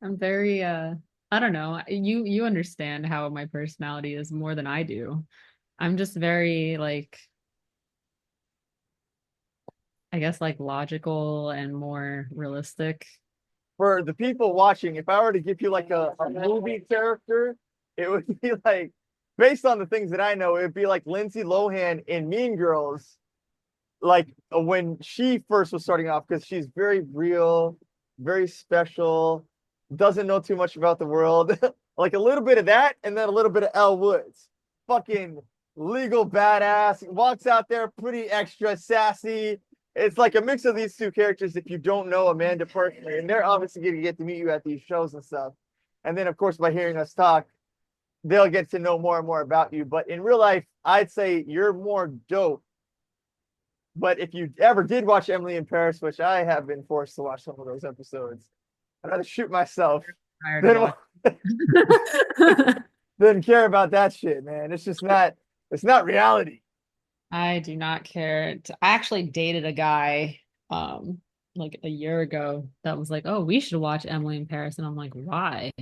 I'm very I don't know. You understand how my personality is more than I do. I'm just very like I guess like logical and more realistic. For the people watching, if I were to give you like a movie character, it would be like based on the things that I know, it would be like Lindsay Lohan in Mean Girls, like when she first was starting off, because she's very real, very special, doesn't know too much about the world. Like a little bit of that, and then a little bit of Elle Woods. Fucking legal badass, walks out there pretty extra sassy. It's like a mix of these two characters if you don't know Amanda personally, and they're obviously going to get to meet you at these shows and stuff. And then, of course, by hearing us talk, they'll get to know more and more about you. But in real life, I'd say you're more dope. But if you ever did watch Emily in Paris, which I have been forced to watch some of those episodes, I'd rather shoot myself Tired of than watching. than care about that shit, man. It's just not. It's not reality. I do not care. I actually dated a guy like a year ago that was like, "Oh, we should watch Emily in Paris." And I'm like, "Why?"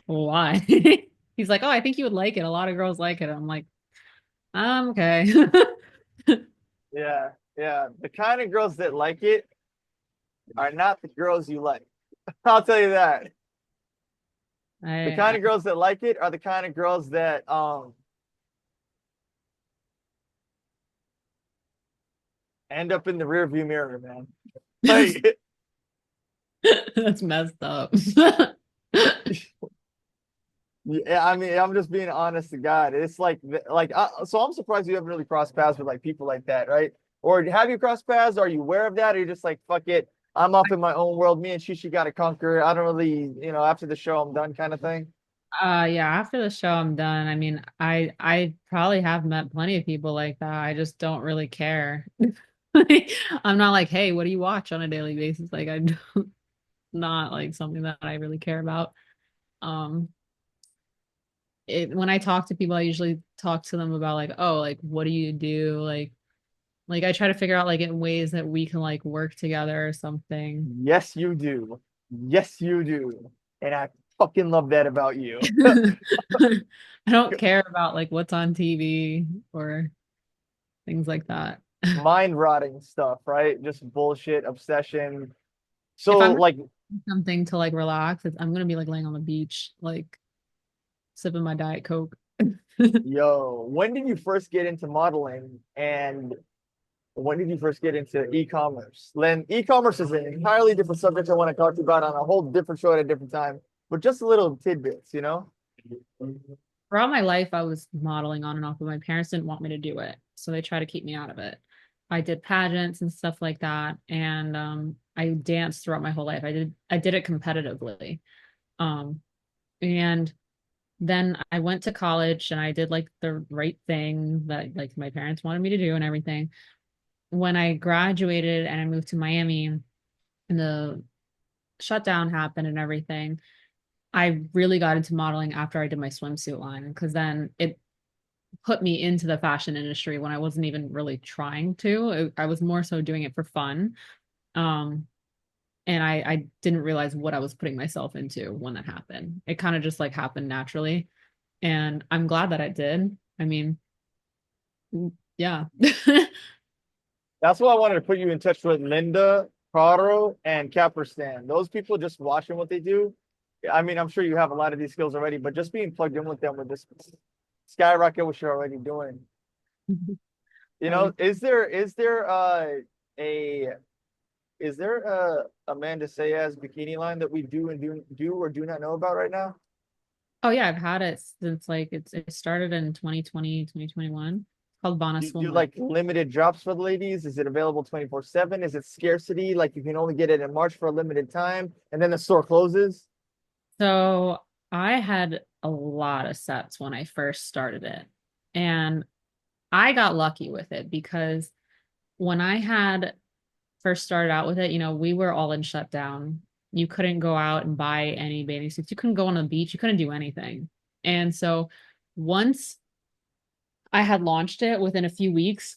Why? He's like, "Oh, I think you would like it. A lot of girls like it." I'm like, okay." Yeah, yeah. The kind of girls that like it are not the girls you like. I'll tell you that. The kind I of girls that like it are the kind of girls that end up in the rearview mirror, man. Like, that's messed up. yeah, I mean, I'm just being honest to God. It's so I'm surprised you haven't really crossed paths with like people like that, right? Or have you crossed paths? Are you aware of that? Or you're just like, fuck it, I'm off in my own world. Me and ChiChi got to conquer. I don't really, after the show, I'm done, kind of thing. Yeah, after the show I'm done. I mean, I probably have met plenty of people like that. I just don't really care. I'm not like, "Hey, what do you watch on a daily basis?" Like I don't not like something that I really care about. Um when I talk to people, I usually talk to them about like, "Oh, like what do you do?" Like I try to figure out like in ways that we can like work together or something. Yes, you do. Yes, you do. And I fucking love that about you. I don't care about like what's on TV or things like that. Mind rotting stuff, right? Just bullshit, obsession. If So, I'm like, something to like relax, I'm gonna be like laying on the beach, like sipping my Diet Coke. yo, when did you first get into modeling? And when did you first get into e-commerce? Then e-commerce is an entirely different subject I want to talk to you about on a whole different show at a different time, but just a little tidbits, you know? For all my life, I was modeling on and off, but my parents didn't want me to do it, so they try to keep me out of it. I did pageants and stuff like that, and I danced throughout my whole life. I did it competitively, um, and then I went to college and I did like the right thing that like my parents wanted me to do and everything. When I graduated and I moved to Miami and the shutdown happened and everything, I really got into modeling after I did my swimsuit line because then it put me into the fashion industry when I wasn't even really trying to. I was more so doing it for fun. Um, and I didn't realize what I was putting myself into when that happened. It kind of just like happened naturally. And I'm glad that I did. I mean, yeah. That's why I wanted to put you in touch with Linda, Caro, and Caperstan. Those people just watching what they do. I mean, I'm sure you have a lot of these skills already, but just being plugged in with them would just skyrocket what you're already doing. You Always. know, a is there a Amanda Saez bikini line that we do or do not know about right now? Oh yeah, I've had it since like it started in 2020, 2021. It's called Bana Do Swimwear. like limited drops for the ladies? Is it available 24/7? Is it scarcity? Like you can only get it in March for a limited time and then the store closes? So I had a lot of sets when I first started it. And I got lucky with it because when I had first started out with it, we were all in shutdown. You couldn't go out and buy any bathing suits. You couldn't go on the beach. You couldn't do anything. And so once I had launched it within a few weeks,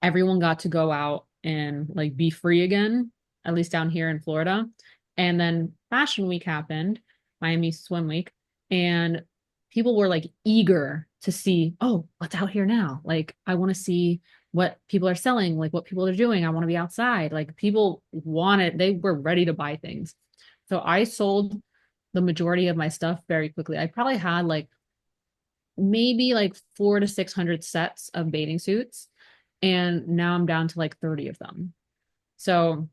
everyone got to go out and like be free again, at least down here in Florida. And then Fashion Week happened, Miami Swim Week, and people were like eager to see, oh, what's out here now? Like, I want to see what people are selling, like what people are doing. I want to be outside. Like, people wanted, they were ready to buy things. So I sold the majority of my stuff very quickly. I probably had like maybe like 400 to 600 sets of bathing suits. And now I'm down to like 30 of them. So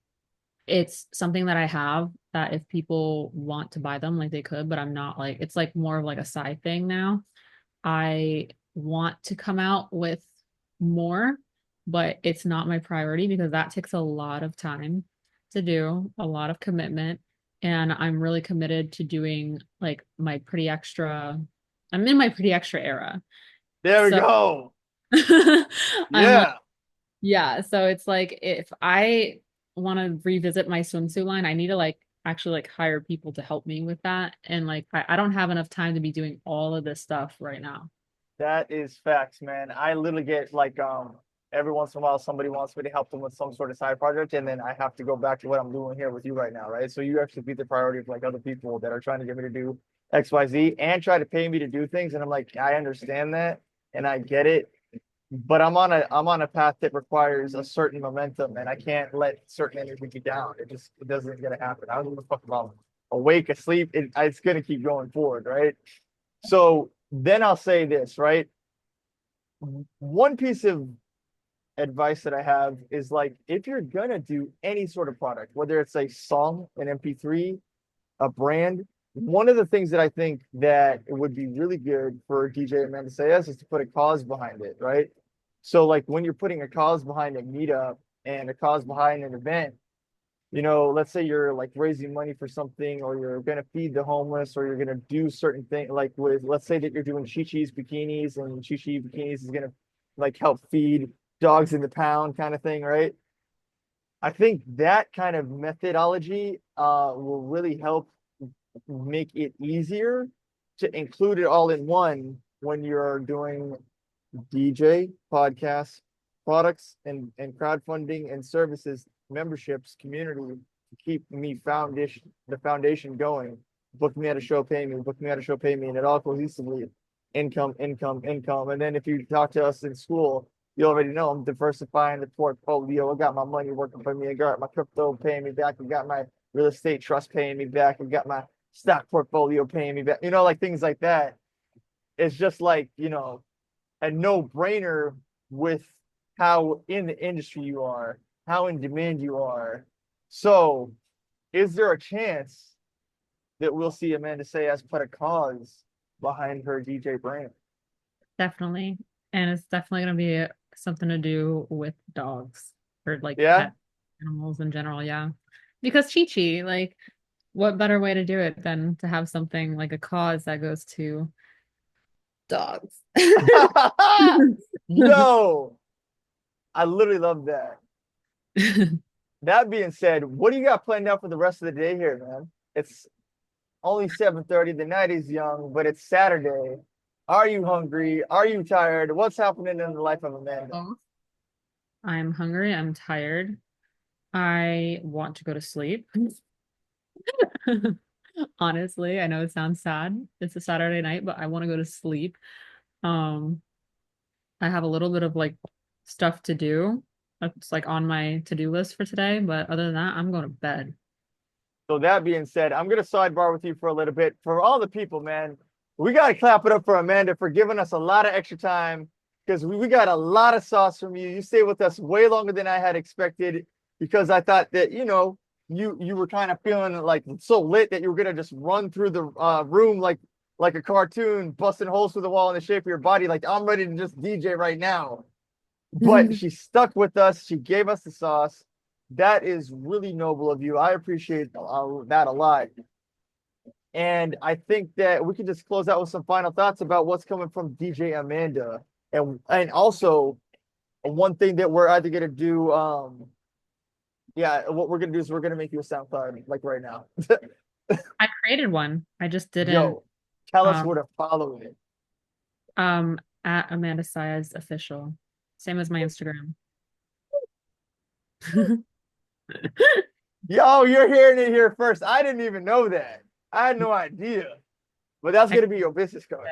it's something that I have that if people want to buy them, like they could, but I'm not like, it's like more of like a side thing now. I want to come out with more, but it's not my priority because that takes a lot of time to do, a lot of commitment. and I'm really committed to doing like my pretty extra. I'm in my pretty extra era. There we So go. I'm like, Yeah. yeah. So it's like if I want to revisit my swimsuit line, I need to like actually like hire people to help me with that. And like I don't have enough time to be doing all of this stuff right now. That is facts, man. I literally get like every once in a while somebody wants me to help them with some sort of side project, and then I have to go back to what I'm doing here with you right now, right? So you actually beat the priority of like other people that are trying to get me to do XYZ and try to pay me to do things. And I'm like, I understand that and I get it, but I'm on a path that requires a certain momentum, and I can't let certain energy get down. It doesn't gonna happen. I don't give a fuck about awake, asleep. It's gonna keep going forward, right? So then I'll say this, right? One piece of advice that I have is like if you're gonna do any sort of product, whether it's a song, an MP3, a brand, one of the things that I think that it would be really good for DJ Amanda Saez is to put a cause behind it, right? So like when you're putting a cause behind a meetup and a cause behind an event, let's say you're like raising money for something, or you're gonna feed the homeless, or you're gonna do certain things. Like with, let's say that you're doing ChiChi's bikinis, and ChiChi bikinis is gonna like help feed dogs in the pound kind of thing, right? I think that kind of methodology will really help make it easier to include it all in one when you're doing DJ, podcasts, products, and crowdfunding and services, memberships, community to keep the foundation going. Book me at a show, pay me, book me at a show, pay me, and it all cohesively income, income, income. And then if you talk to us in school, you already know I'm diversifying the portfolio. I got my money working for me. I got my crypto paying me back. I got my real estate trust paying me back. I got my stock portfolio paying me back. Like things like that. It's just like, a no-brainer with how in the industry you are, how in demand you are. So, is there a chance that we'll see Amanda Saez put a cause behind her DJ brand? Definitely. And it's definitely going to be something to do with dogs or like Yeah. pet animals in general. Yeah. Because ChiChi, like, what better way to do it than to have something like a cause that goes to dogs? Yo, I literally love that. That being said, what do you got planned out for the rest of the day here, man? It's only 7:30. The night is young, but it's Saturday. Are you hungry? Are you tired? What's happening in the life of Amanda? Both. I'm hungry. I'm tired. I want to go to sleep. Honestly, I know it sounds sad. It's a Saturday night, but I want to go to sleep. Um, I have a little bit of like stuff to do. It's like on my to-do list for today, but other than that, I'm going to bed. So that being said, I'm gonna sidebar with you for a little bit. For all the people, man, we gotta clap it up for Amanda for giving us a lot of extra time because we got a lot of sauce from you. You stayed with us way longer than I had expected because I thought that you were kind of feeling like so lit that you were gonna just run through the room like a cartoon, busting holes through the wall in the shape of your body. Like I'm ready to just DJ right now. But she stuck with us. She gave us the sauce. That is really noble of you. I appreciate that a lot. And I think that we can just close out with some final thoughts about what's coming from DJ Amanda. And also one thing that we're either gonna do, what we're gonna do is we're gonna make you a SoundCloud like right now. I created one. I just didn't Yo, tell us um where to follow it. at Amanda Saez official. Same as my Instagram. Yo, you're hearing it here first. I didn't even know that. I had no idea. But that's I, gonna be your business card.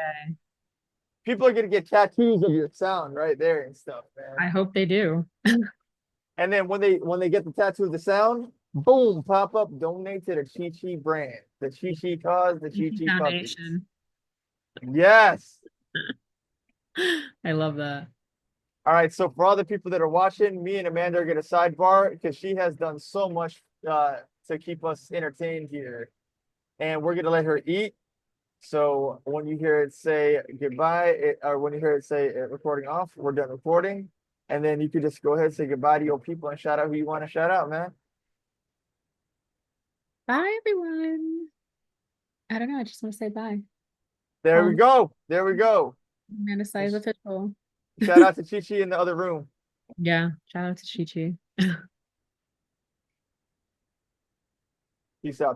People are gonna get tattoos of your sound right there and stuff, man. I hope they do. And then when they get the tattoo of the sound, boom, pop up, donate to the ChiChi brand, the ChiChi cause, the ChiChi puppies. Foundation. Yes. I love that. All right. So for all the people that are watching, me and Amanda are gonna sidebar because she has done so much to keep us entertained here, and we're gonna let her eat. So when you hear it say goodbye, or when you hear it say recording off, we're done recording. And then you could just go ahead and say goodbye to your people and shout out who you want to shout out, man. Bye, everyone. I don't know. I just want to say bye. There we go. There we go. Amanda Saez official. Shout out to ChiChi in the other room. Yeah. Shout out to ChiChi. Peace out, people.